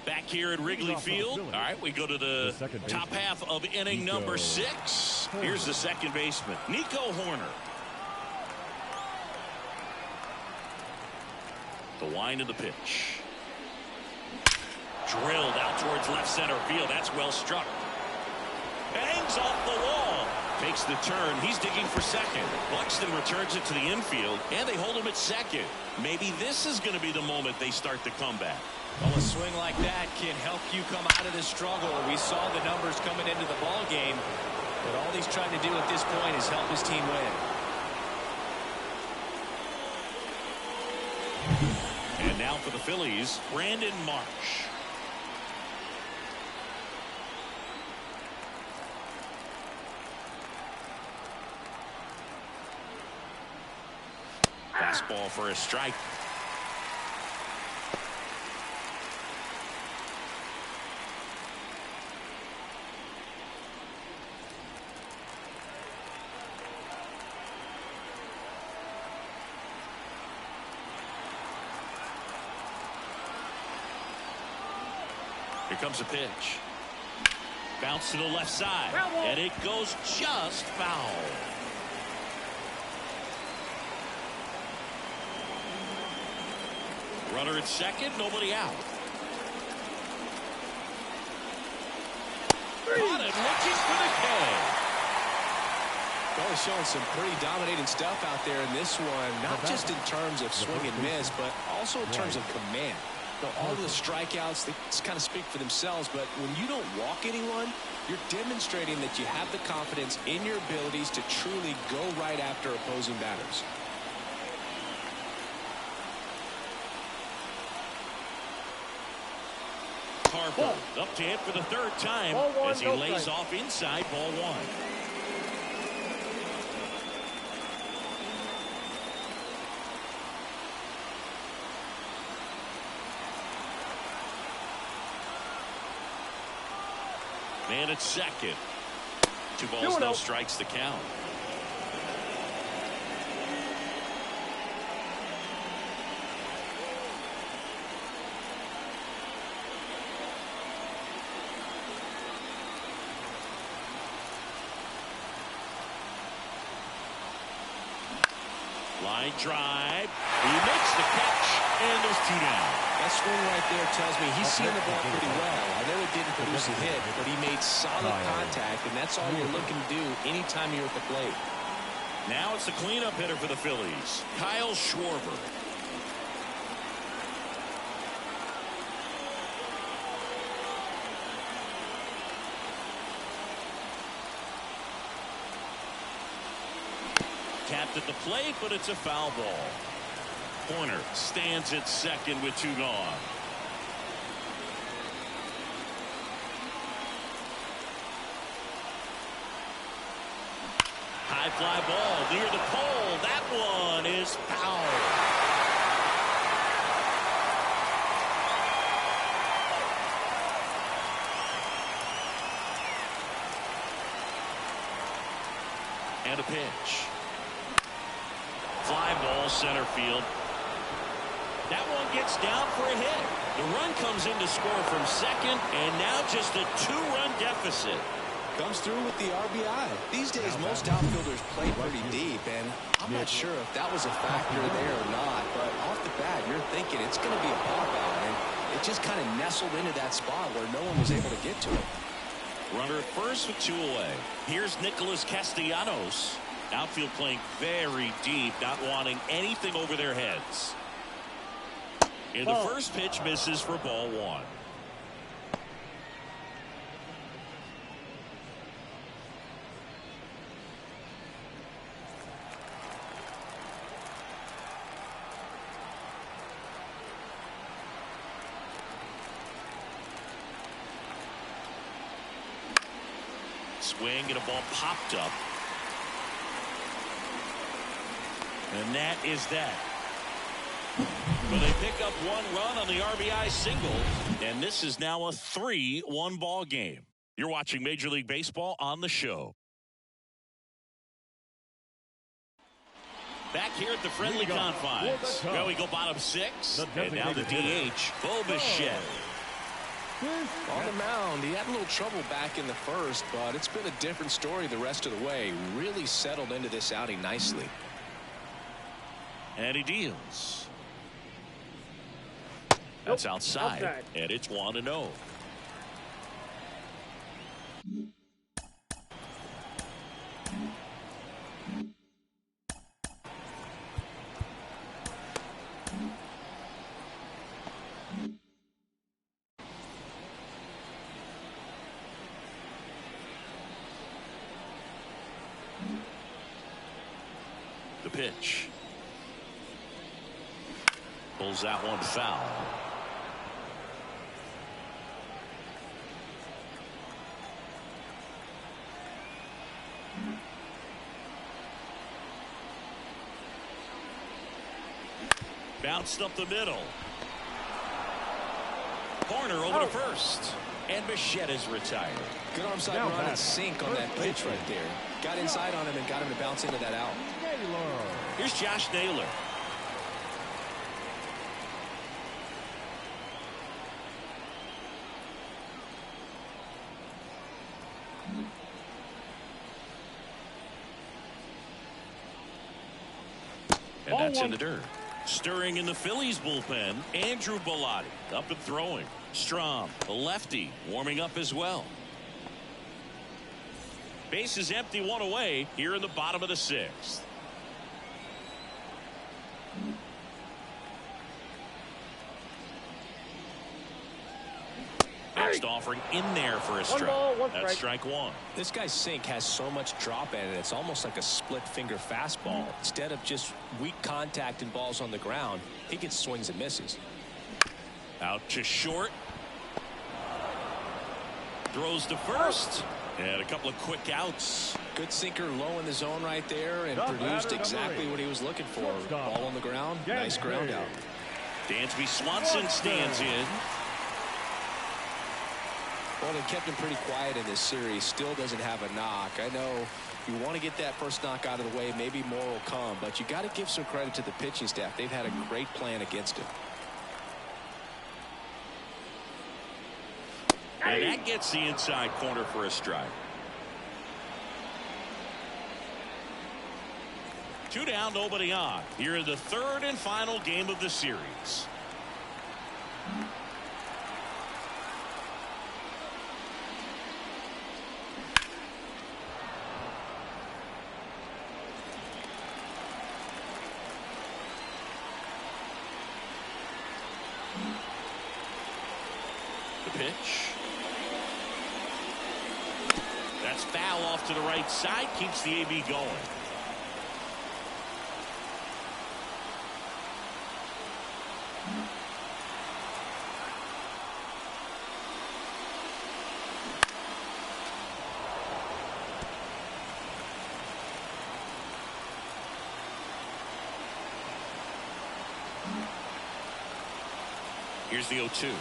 Back here at Wrigley Field. All right, we go to the top half of inning number 6. Here's the second baseman, Nico Horner. The wind of the pitch. Drilled out towards left center field. That's well struck. Bangs off the wall. Makes the turn. He's digging for second. Buxton returns it to the infield, and they hold him at second. Maybe this is going to be the moment they start the comeback. Well, a swing like that can help you come out of the struggle. We saw the numbers coming into the ball game, but all he's trying to do at this point is help his team win. And now for the Phillies, Brandon Marsh. Fastball for a strike. Here comes a pitch. Bounce to the left side. And it goes just foul. Runner at second, nobody out. Caught it, looking for the K. Well, he's showing some pretty dominating stuff out there in this one, not just in terms of swing and miss, but also in terms of command. All the strikeouts, they kind of speak for themselves, but when you don't walk anyone, you're demonstrating that you have the confidence in your abilities to truly go right after opposing batters. Harper up to hit for the third time as he lays off inside, ball 1. Man at second. 2 balls, no strikes, the count. Line drive. He makes the catch, and there's 2 down. That swing right there tells me he's seeing the ball pretty well. I know it didn't produce a hit, but he made solid contact, and that's all you're looking to do anytime you're at the plate. Now it's the cleanup hitter for the Phillies, Kyle Schwarber. Tapped at the plate, but it's a foul ball. Horner stands at second with 2 gone. High fly ball near the pole. That one is foul. And a pitch. Fly ball center field. That one gets down for a hit. The run comes in to score from second, and now just a 2-run deficit. Comes through with the RBI. These days, most outfielders play pretty deep, and I'm not sure if that was a factor there or not, but off the bat, you're thinking it's going to be a pop out, and it just kind of nestled into that spot where no one was able to get to it. Runner at first with 2 away. Here's Nicholas Castellanos. Outfield playing very deep, not wanting anything over their heads. In the first pitch, misses for ball 1. Swing and a ball popped up. And that is that. But they pick up 1 run on the RBI single. And this is now a 3-1 ball game. You're watching Major League Baseball on the show. Back here at the friendly confines. Well, we go bottom 6. And now the DH, Bo Bichette. On the mound, he had a little trouble back in the first, but it's been a different story the rest of the way. Really settled into this outing nicely. And he deals. That's outside. And it's 1-0. The pitch. Pulls that one foul. Bounced up the middle. Corner over to first. And Bichette is retired. Good onside run and sink on that pitch right there. Got inside on him and got him to bounce into that out. Here's Josh Naylor. And that's in the dirt. Stirring in the Phillies bullpen, Andrew Bellotti up and throwing. Strom, the lefty, warming up as well. Base is empty, 1 away here in the bottom of the 6th. Next offering in there for a strike. That's strike 1. This guy's sink has so much drop in it. It's almost like a split finger fastball. Instead of just weak contact and balls on the ground, he gets swings and misses. Out to short. Throws to first. And a couple of quick outs. Good sinker low in the zone right there and produced exactly what he was looking for. Ball on the ground. Nice ground out. Dansby Swanson stands in. Well, they kept him pretty quiet in this series. Still doesn't have a knock. I know you want to get that first knock out of the way. Maybe more will come, but you got to give some credit to the pitching staff. They've had a great plan against him. And that gets the inside corner for a strike. 2 down, nobody on. Here in the 3rd and final game of the series. The pitch. That's foul off to the right side. Keeps the AB going. Here's the 0-2.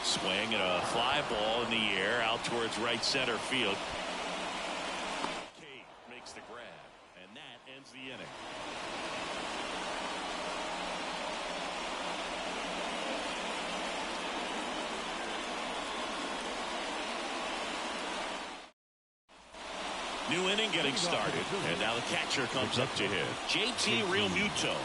Swing and a fly ball in the air out towards right center field. Cade makes the grab, and that ends the inning. New inning getting started, and now the catcher comes up to him. JT Realmuto.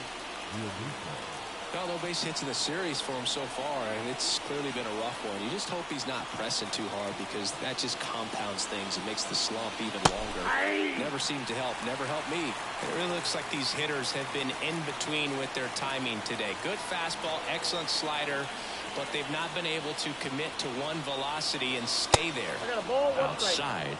Well, no base hits in the series for him so far, and it's clearly been a rough one. You just hope he's not pressing too hard, because that just compounds things. It makes the slump even longer. Never seemed to help. Never helped me. It really looks like these hitters have been in between with their timing today. Good fastball, excellent slider, but they've not been able to commit to one velocity and stay there. I got a ball, Outside.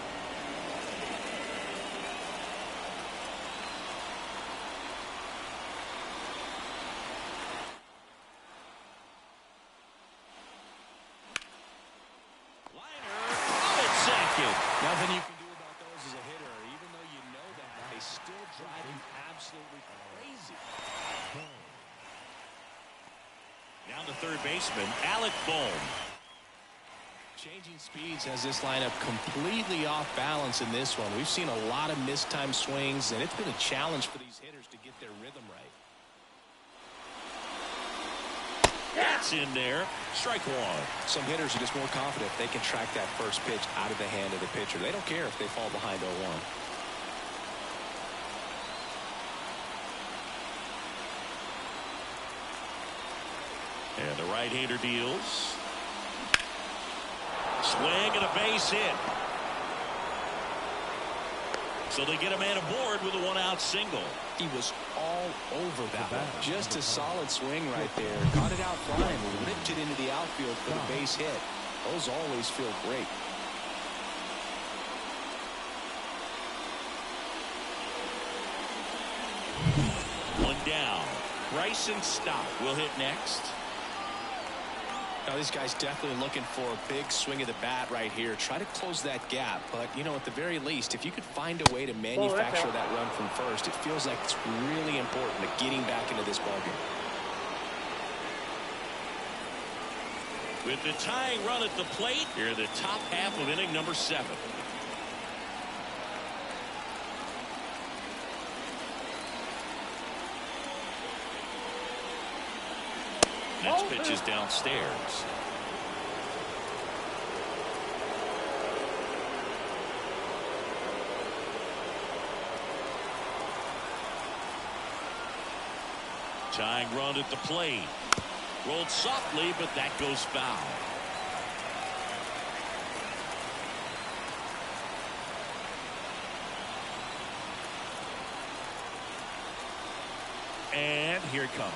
Nothing you can do about those as a hitter. Even though you know that, they still drive you absolutely crazy. Down to third baseman, Alec Bohm. Changing speeds has this lineup completely off balance in this one. We've seen a lot of mistimed swings, and it's been a challenge for these hitters to get their rhythm right. That's in there. Strike one. Some hitters are just more confident if they can track that first pitch out of the hand of the pitcher. They don't care if they fall behind 0-1. And the right-hander deals. Swing and a base hit. So they get a man aboard with a one-out single. He was all over that one. Just a solid swing right there. Got it out front and ripped it into the outfield for the base hit. Those always feel great. One down. Bryson Stott will hit next. Now, this guy's definitely looking for a big swing of the bat right here. Try to close that gap. But, you know, at the very least, if you could find a way to manufacture that run from first, it feels like it's really important to getting back into this ballgame. With the tying run at the plate, here in the top half of inning number 7. Next pitch is downstairs. Tying run at the plate. Rolled softly, but that goes foul. And here it comes.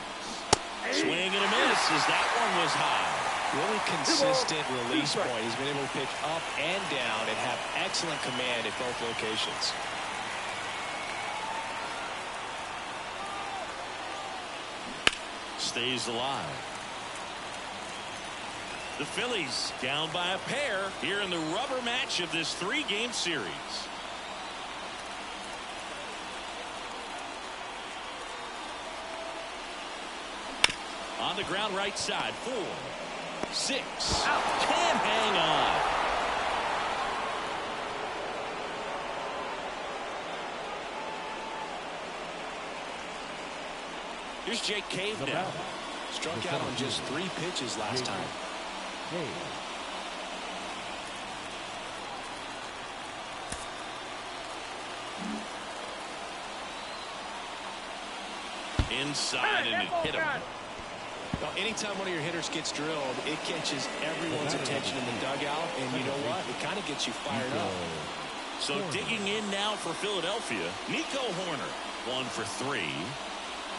Swing and a miss as that one was high. Really consistent release point. He's been able to pitch up and down and have excellent command at both locations. Stays alive. The Phillies down by a pair here in the rubber match of this 3-game series. On the ground right side. 4, 6. Can't hang on. Here's Jake Cave now. Struck out on just 3 pitches last time. Inside and it hit him. Well, anytime one of your hitters gets drilled, it catches everyone's attention in the dugout, and you know what? It kind of gets you fired up. So digging in now for Philadelphia, Nico Horner, 1 for 3.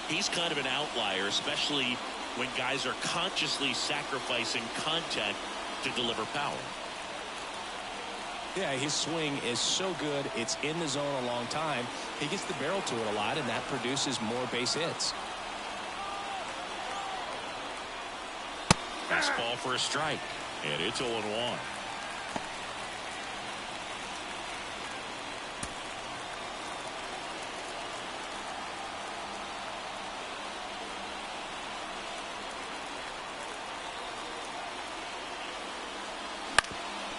He's kind of an outlier, especially when guys are consciously sacrificing contact to deliver power. Yeah, his swing is so good. It's in the zone a long time. He gets the barrel to it a lot, and that produces more base hits. Fastball for a strike, and it's 0-1.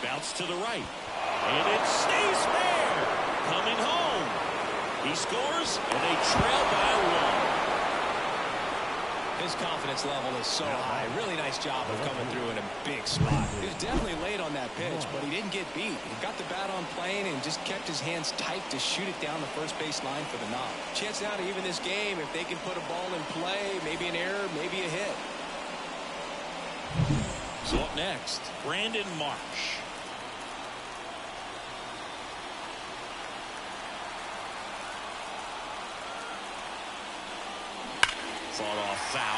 Bounce to the right, and it stays fair. Coming home. He scores, and they trail by 1. His confidence level is so high. Really nice job of coming through in a big spot. He was definitely late on that pitch, but he didn't get beat. He got the bat on plane and just kept his hands tight to shoot it down the first base line for the knock. Chance now to even this game if they can put a ball in play, maybe an error, maybe a hit. So up next, Brandon Marsh. Fought off foul.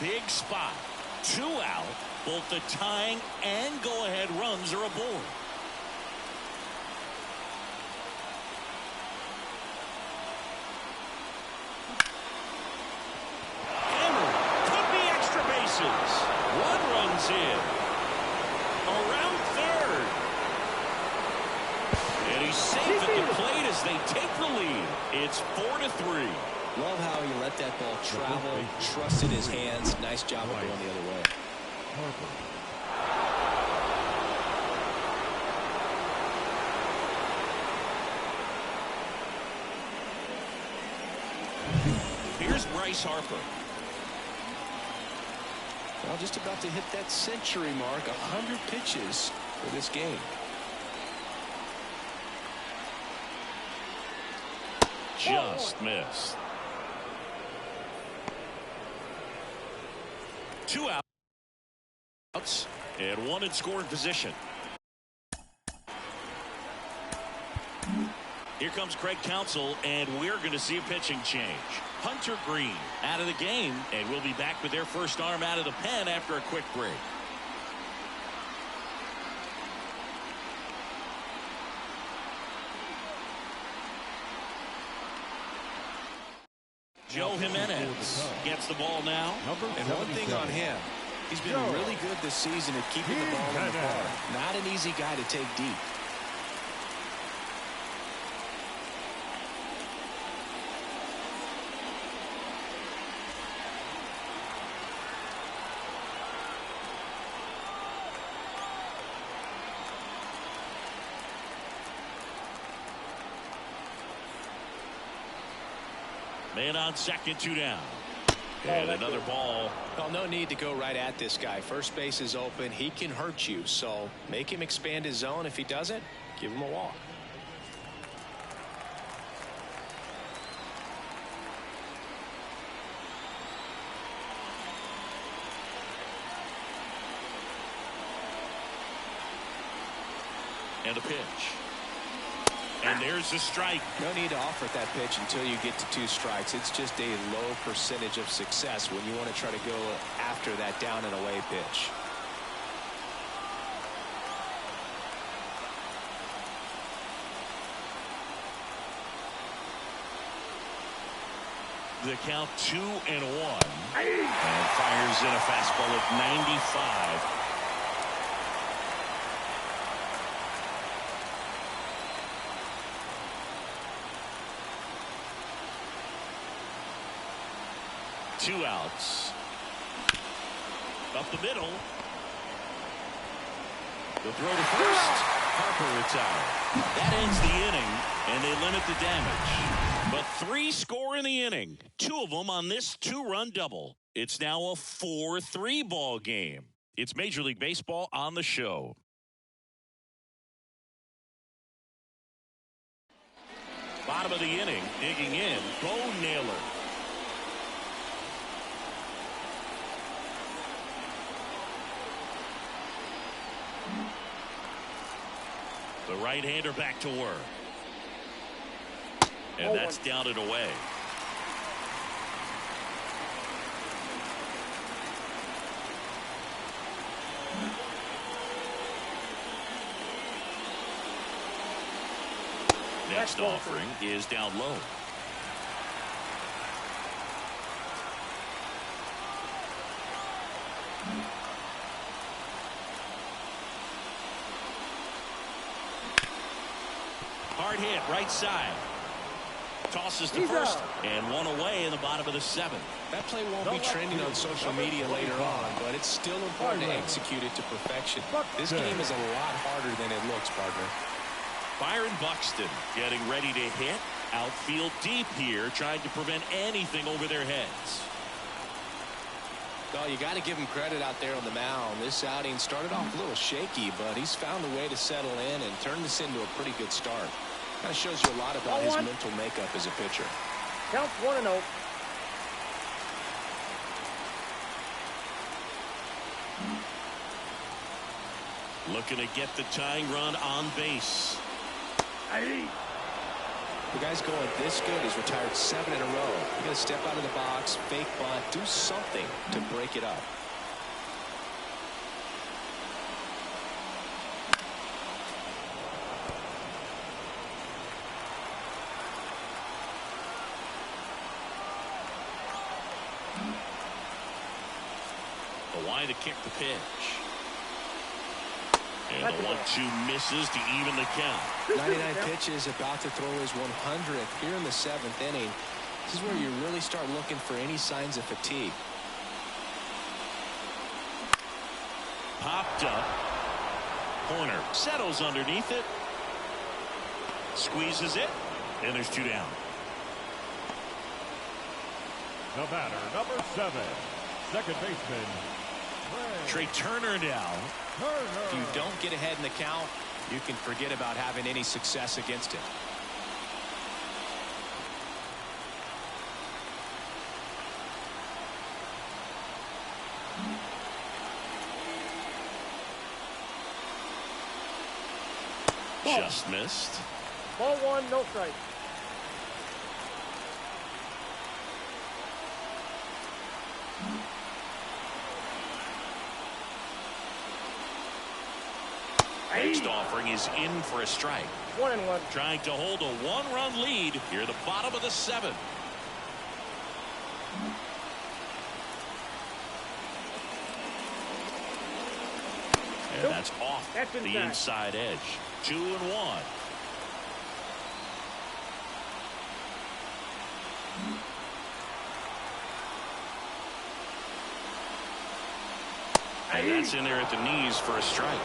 Big spot. 2 out. Both the tying and go-ahead runs are aboard. Hammered. Could be extra bases. 1 run's in. Around third. And he's safe at the plate as they take the lead. It's 4-3. Love how he let that ball travel, trusted his hands. Nice job of going the other way. Here's Bryce Harper. Well, just about to hit that century mark, 100 pitches for this game. Just missed. 2 outs and 1 in scoring position. Here comes Craig Counsell, and we're going to see a pitching change. Hunter Green out of the game, and we'll be back with their first arm out of the pen after a quick break. Joe Jimenez gets the ball now. And one thing on him, he's been really good this season at keeping the ball in the park. Not an easy guy to take deep. Man on second, 2 down. And another ball. Well, no need to go right at this guy. First base is open. He can hurt you. So make him expand his zone. If he doesn't, give him a walk. And a pitch. And there's the strike. No need to offer that pitch until you get to 2 strikes. It's just a low percentage of success when you want to try to go after that down and away pitch. The count 2-1. And fires in a fastball at 95. Two outs. Up the middle. The throw to first. Harper retired. That ends the inning, and they limit the damage. But 3 score in the inning. 2 of them on this 2-run double. It's now a 4-3 ball game. It's Major League Baseball on the show. Bottom of the inning, digging in, Bo Naylor. The right-hander back to work. And that's down and away. Next offering is down low. Hard hit, right side. Tosses to first and one away in the bottom of the 7th. That play won't be trending on social media later on, but it's still important to execute it to perfection. This game is a lot harder than it looks, partner. Byron Buxton getting ready to hit. Outfield deep here, trying to prevent anything over their heads. Well, you got to give him credit out there on the mound. This outing started off a little shaky, but he's found a way to settle in and turn this into a pretty good start. Kind of shows you a lot about his mental makeup as a pitcher. Counts 1-0. Looking to get the tying run on base. The guy's going this good. He's retired 7 in a row. You got to step out of the box, fake bunt, do something to break it up. The line to kick the pitch. And the 1-2 misses to even the count. 99 pitches, about to throw his 100th here in the 7th inning. This is where you really start looking for any signs of fatigue. Popped up. Corner settles underneath it. Squeezes it. And there's 2 down. The batter, number 7, second baseman, Trey Turner down. If you don't get ahead in the count, you can forget about having any success against it. Just missed. Ball 1, no strike. Next offering is in for a strike. 1-1. Trying to hold a 1-run lead here at the bottom of the 7th. And that's off the inside edge. 2-1. And that's in there at the knees for a strike.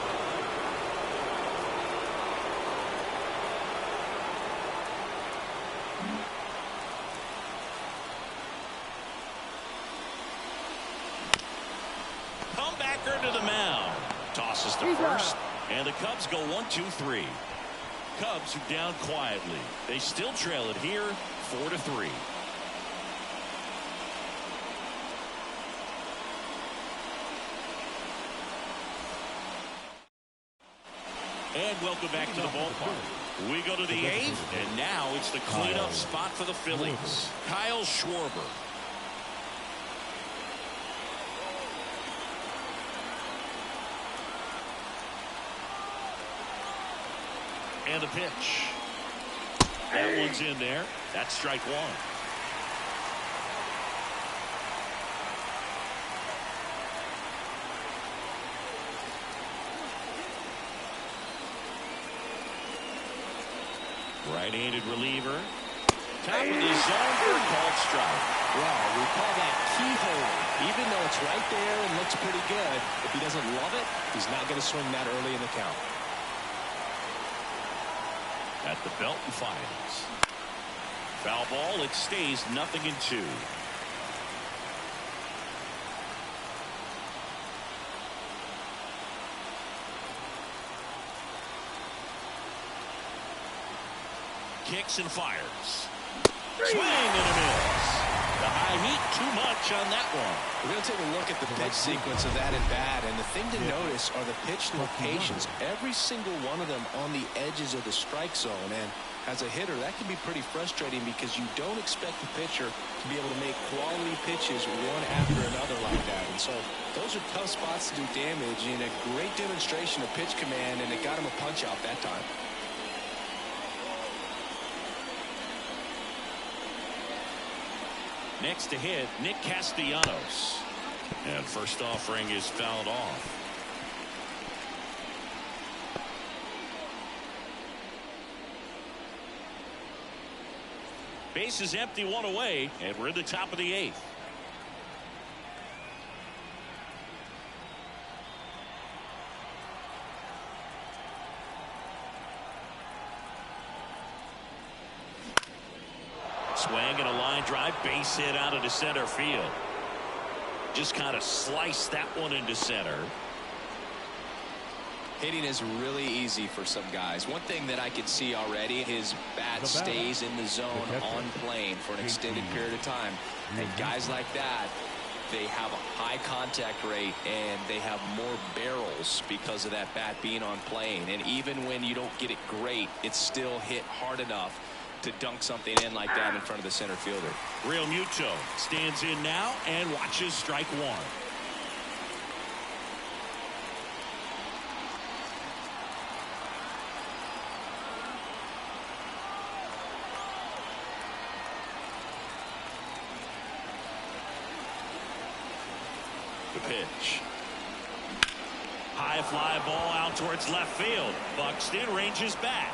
Comebacker to the mound. Tosses to first. And the Cubs go 1-2-3. Cubs are down quietly. They still trail it here 4-3. And welcome back to the ballpark. We go to the 8th, and now it's the cleanup spot for the Phillies. Kyle Schwarber. And the pitch. That one's in there. That's strike 1. Right-handed reliever. Top of the zone for a called strike. Well, we call that keyhole. Even though it's right there and looks pretty good, if he doesn't love it, he's not going to swing that early in the count. At the belt and fires. Foul ball. It stays 0-2. Kicks and fires. Swing and a miss. The high heat too much on that one. We're going to take a look at the pitch sequence of that at bat, and the thing to notice are the pitch locations. Every single one of them on the edges of the strike zone, and as a hitter, that can be pretty frustrating because you don't expect the pitcher to be able to make quality pitches one after another like that. And so those are tough spots to do damage, and a great demonstration of pitch command, and it got him a punch out that time. Next to hit, Nick Castellanos. And first offering is fouled off. Base is empty, one away, and we're in the top of the 8th. Swing and a line drive, base hit out into center field. Just kind of sliced that one into center. Hitting is really easy for some guys. One thing that I can see already, his bat stays in the zone on plane for an extended period of time. And guys like that, they have a high contact rate and they have more barrels because of that bat being on plane. And even when you don't get it great, it's still hit hard enough to dunk something in like that in front of the center fielder. Real Muto stands in now and watches strike one. The pitch. High fly ball out towards left field. Buxton ranges back.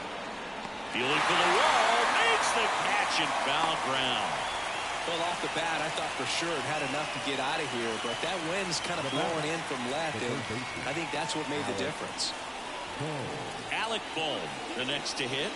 Feeling for the wall, makes the catch and foul ground. Well, off the bat, I thought for sure it had enough to get out of here, but that wind's kind of blowing in from left, and I think that's what made the difference. Alec Bohm, the next to hit.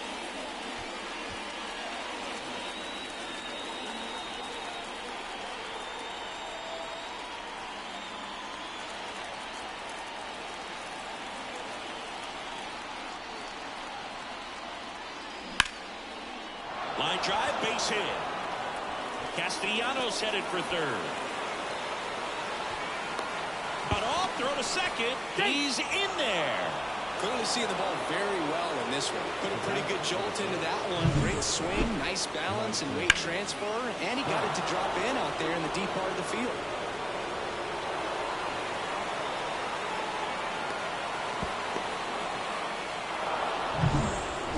Line drive, base hit. Castellanos headed for third. But off, throw to second. He's in there. Clearly seeing the ball very well in this one. Put a pretty good jolt into that one. Great swing, nice balance and weight transfer. And he got it to drop in out there in the deep part of the field.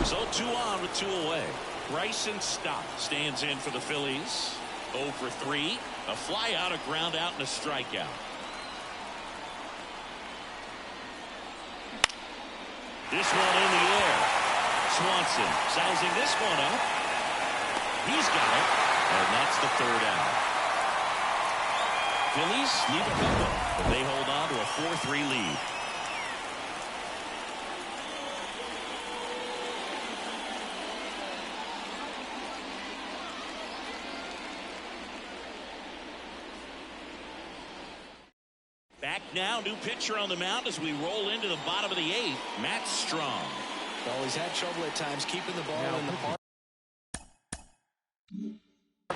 So 2 on with 2 away. Bryson Stott stands in for the Phillies. 0 for 3. A fly out, a ground out, and a strikeout. This one in the air. Swanson sizing this one up. He's got it. And that's the 3rd out. Phillies need a couple, but they hold on to a 4-3 lead. Back now, new pitcher on the mound as we roll into the bottom of the 8th, Matt Strong. Well, he's had trouble at times keeping the ball in the park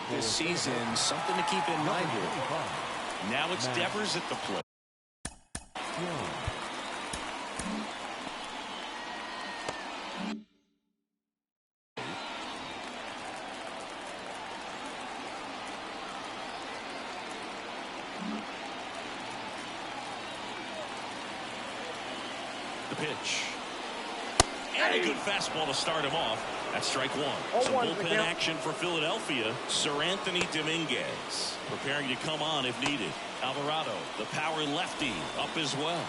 this season. Something to keep in mind here. Now it's Devers at the plate. The pitch. And a good fastball to start him off. That's strike one. Some bullpen action for Philadelphia. Sir Anthony Dominguez preparing to come on if needed. Alvarado, the power lefty, up as well.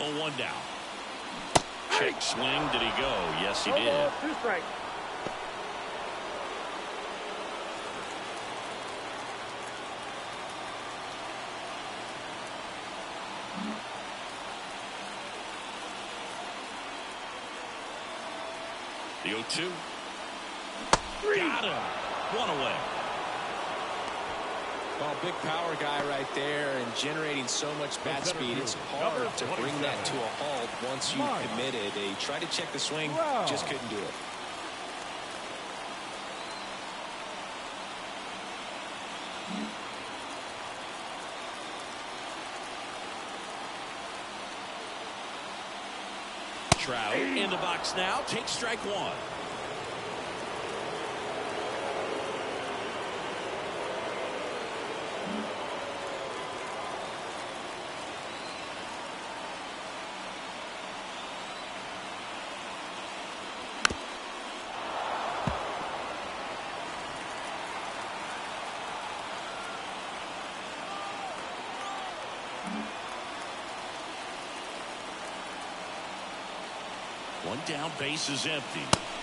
Oh, 1 down. Check swing. Did he go? Yes, he did. 2 strikes. The 0-2. Got him. 1 away. Well, big power guy right there and generating so much bat speed. It's hard to bring that to a halt once you've committed. They tried to check the swing, just couldn't do it. Trout in the box now. Takes strike one. One down, base is empty.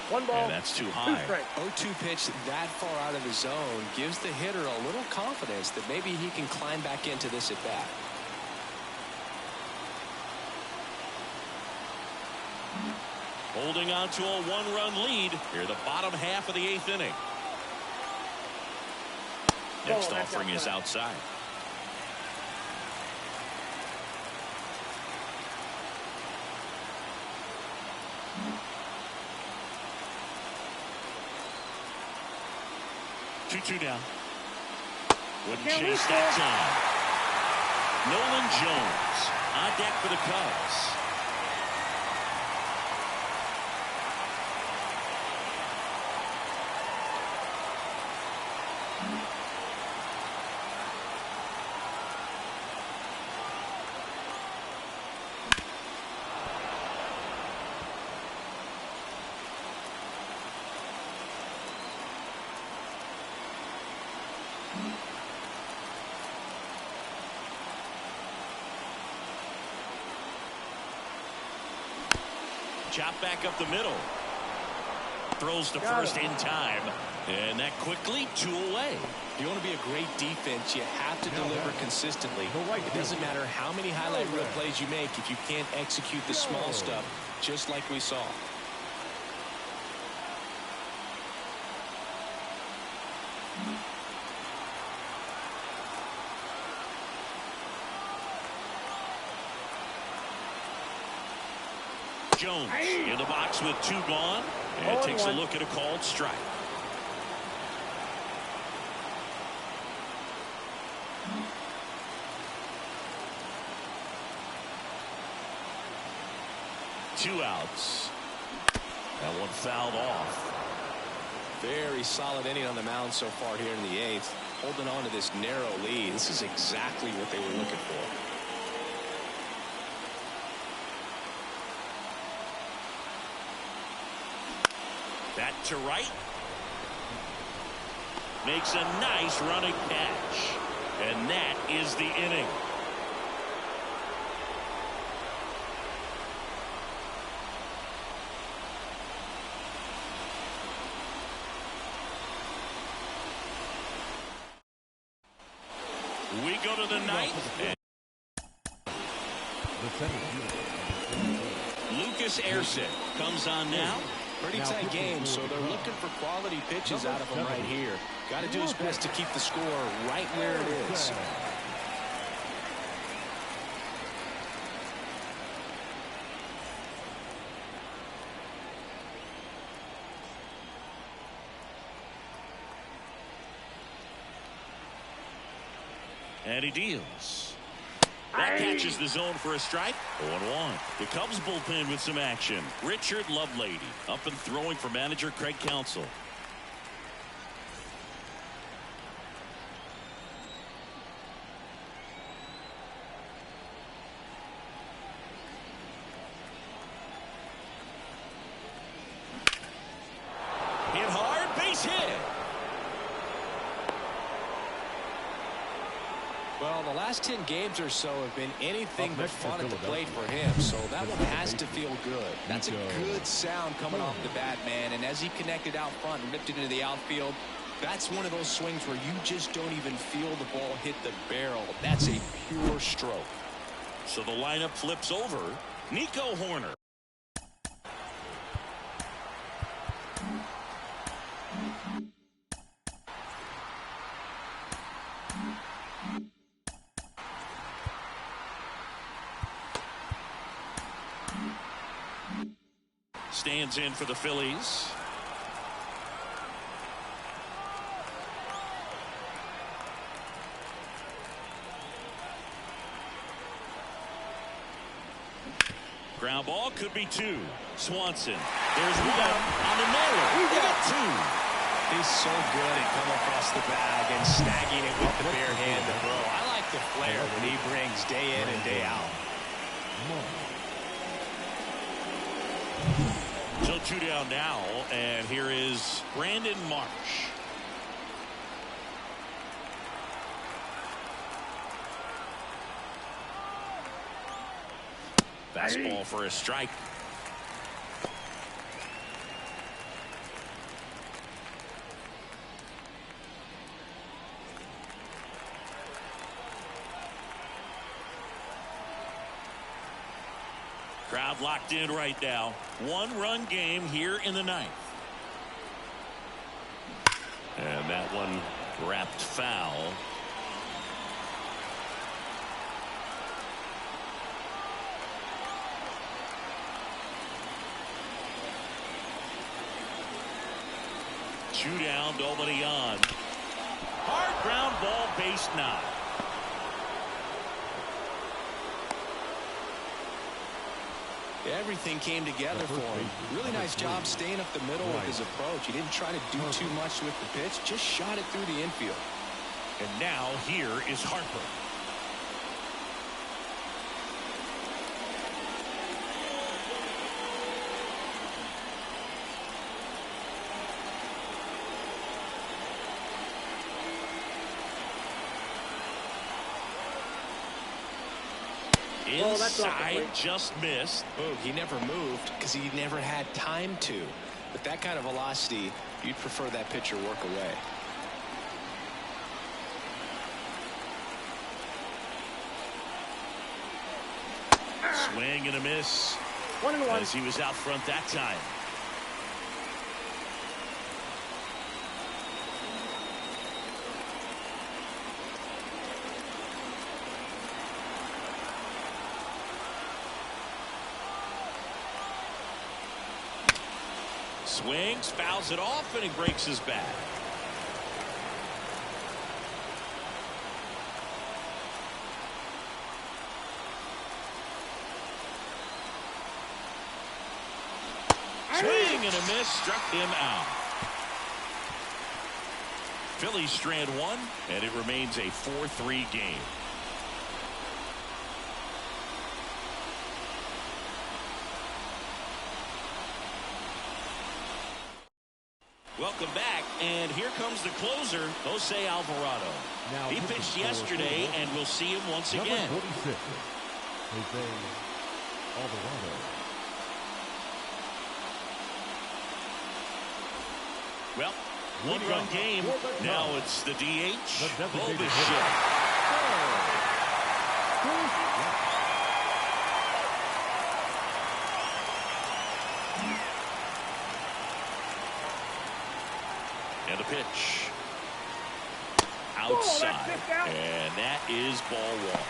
One ball. And that's too Two high. strikes. 0-2 pitch that far out of the zone gives the hitter a little confidence that maybe he can climb back into this at bat. Holding on to a one-run lead here, the bottom half of the 8th inning. Next offering is outside. Two down. Wouldn't chase that time. Nolan Jones on deck for the Cubs. Chop back up the middle. Throws to first in time. And that quickly 2 away. If you want to be a great defense, you have to deliver consistently. It doesn't matter how many highlight reel plays you make if you can't execute the small stuff, just like we saw. Jones in the box with 2 gone, and takes a look at a called strike. Two outs. That one fouled off. Very solid inning on the mound so far here in the 8th. Holding on to this narrow lead. This is exactly what they were looking for. That to right. Makes a nice running catch. And that is the inning. We go to the 9th. Lucas Erceg comes on now. Pretty tight game, so they're looking for quality pitches out of him right here. Got to do his best to keep the score right where it is. And he deals. That catches the zone for a strike. 0-1. The Cubs bullpen with some action. Richard Lovelady up and throwing for manager Craig Counsell. Hit hard, base hit. Well, the last 10 games or so have been anything but fun at the plate for him, so that one has to feel good. That's a good sound coming off the bat, man, and as he connected out front and ripped it into the outfield, that's one of those swings where you just don't even feel the ball hit the barrel. That's a pure stroke. So the lineup flips over. Nico Horner. Stands in for the Phillies. Ground ball could be 2. Swanson. There's 1 on the mailer. We got 2. He's so good at coming across the bag and snagging it with the bare hand to throw. I like the flair that he brings day in and day out. So 2 down now, and here is Brandon Marsh. Fastball for a strike. Crowd locked in right now. One-run game here in the ninth. And that one wrapped foul. Two down, nobody on. Hard ground ball, base knock. Everything came together for him. Really nice job staying up the middle with his approach. He didn't try to do too much with the pitch, just shot it through the infield. And now here is Harper. Inside, just missed. Oh, he never moved because he never had time to. With that kind of velocity, you'd prefer that pitcher work away. Swing and a miss. 1-1. As he was out front that time. Swings, fouls it off, and he breaks his bat. Swing and a miss, struck him out. Phillies strand one, and it remains a 4-3 game. Welcome back, and here comes the closer, Jose Alvarado. Now, he pitched yesterday, and we'll see him once again. Number 46, Jose Alvarado. Well, one-run game. Now it's the DH. And a pitch. Outside. And that is ball one.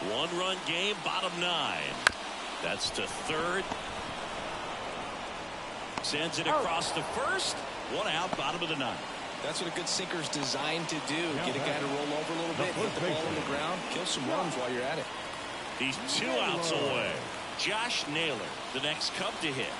One-run game, bottom nine. That's to third. Sends it across to first. One out, bottom of the ninth. That's what a good sinker's designed to do. Get a guy to roll over a little bit, hit the ball on the ground, kill some runs while you're at it. He's 2 outs away. Josh Naylor, the next Cub to hit.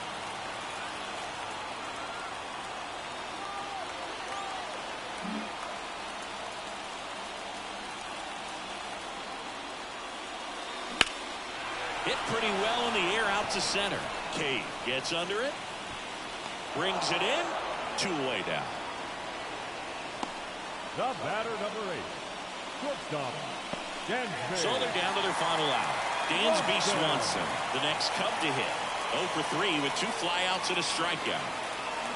Hit pretty well in the air out to center. Cade gets under it. Brings it in. 2 away down. The batter, number 8. Shortstop. Dansby. So they're down to their final out. Dansby Swanson, the next Cub to hit. 0 for 3 with 2 flyouts and a strikeout.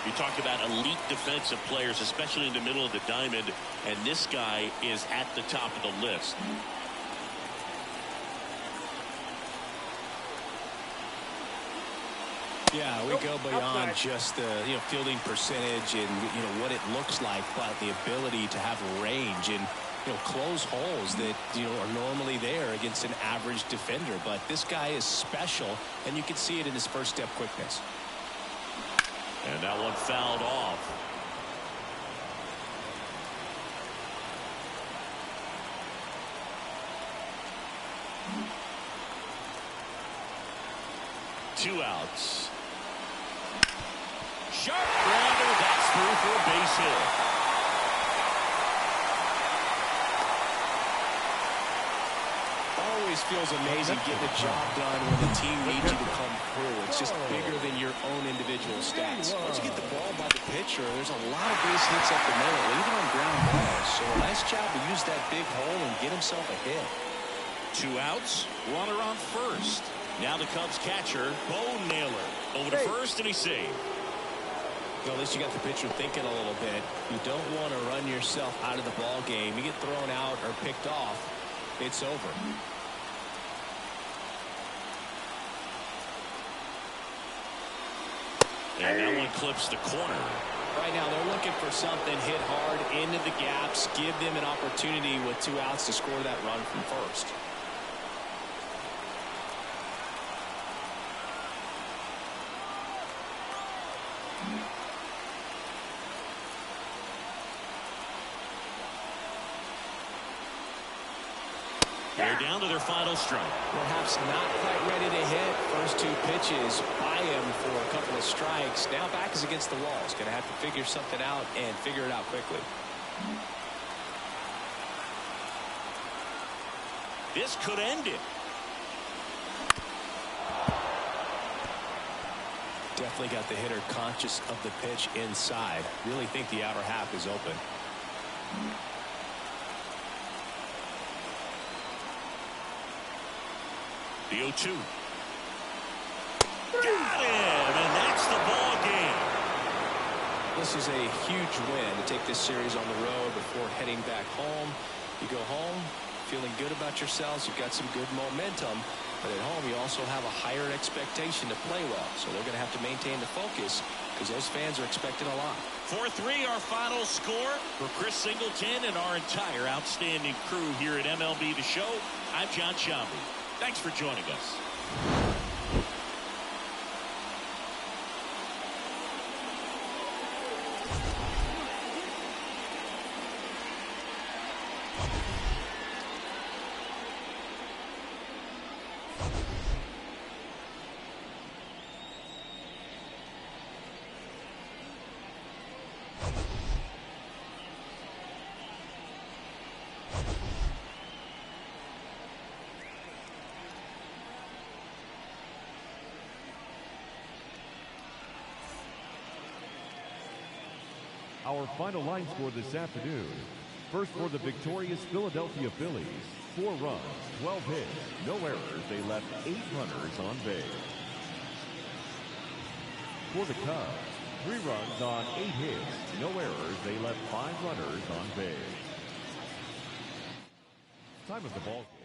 You talk about elite defensive players, especially in the middle of the diamond, and this guy is at the top of the list. Yeah, we go beyond just the fielding percentage and what it looks like, but the ability to have range and close holes that are normally there against an average defender. But this guy is special, and you can see it in his first step quickness. And that one fouled off. Two outs. Sharp grounder, that's through for a base hit. always feels amazing getting a job done when the team needs you to come through. It's just bigger than your own individual stats. Once you get the ball by the pitcher, there's a lot of base hits up the middle, even on ground balls. So a nice job to use that big hole and get himself a hit. 2 outs, runner on first. Now the Cubs catcher, Bo Naylor. Over to first, and he's saved. Well, at least you got the pitcher thinking a little bit. You don't want to run yourself out of the ball game. You get thrown out or picked off, it's over. And that one clips the corner. Right now they're looking for something, hit hard into the gaps, give them an opportunity with 2 outs to score that run from first. They're down to their final strike. Perhaps not quite ready to hit. First 2 pitches by him for a couple of strikes. Now back is against the wall. He's going to have to figure something out and figure it out quickly. This could end it. Definitely got the hitter conscious of the pitch inside. Really think the outer half is open. The 0-2. Got him, and that's the ball game. This is a huge win to take this series on the road before heading back home. You go home feeling good about yourselves. You've got some good momentum. But at home, you also have a higher expectation to play well. So they're going to have to maintain the focus because those fans are expecting a lot. 4-3, our final score. For Chris Singleton and our entire outstanding crew here at MLB The Show, I'm John Shambi. Thanks for joining us. Our final line score this afternoon. First for the victorious Philadelphia Phillies. 4 runs, 12 hits, no errors. They left 8 runners on base. For the Cubs, 3 runs on 8 hits, no errors. They left 5 runners on base. Time of the ball game.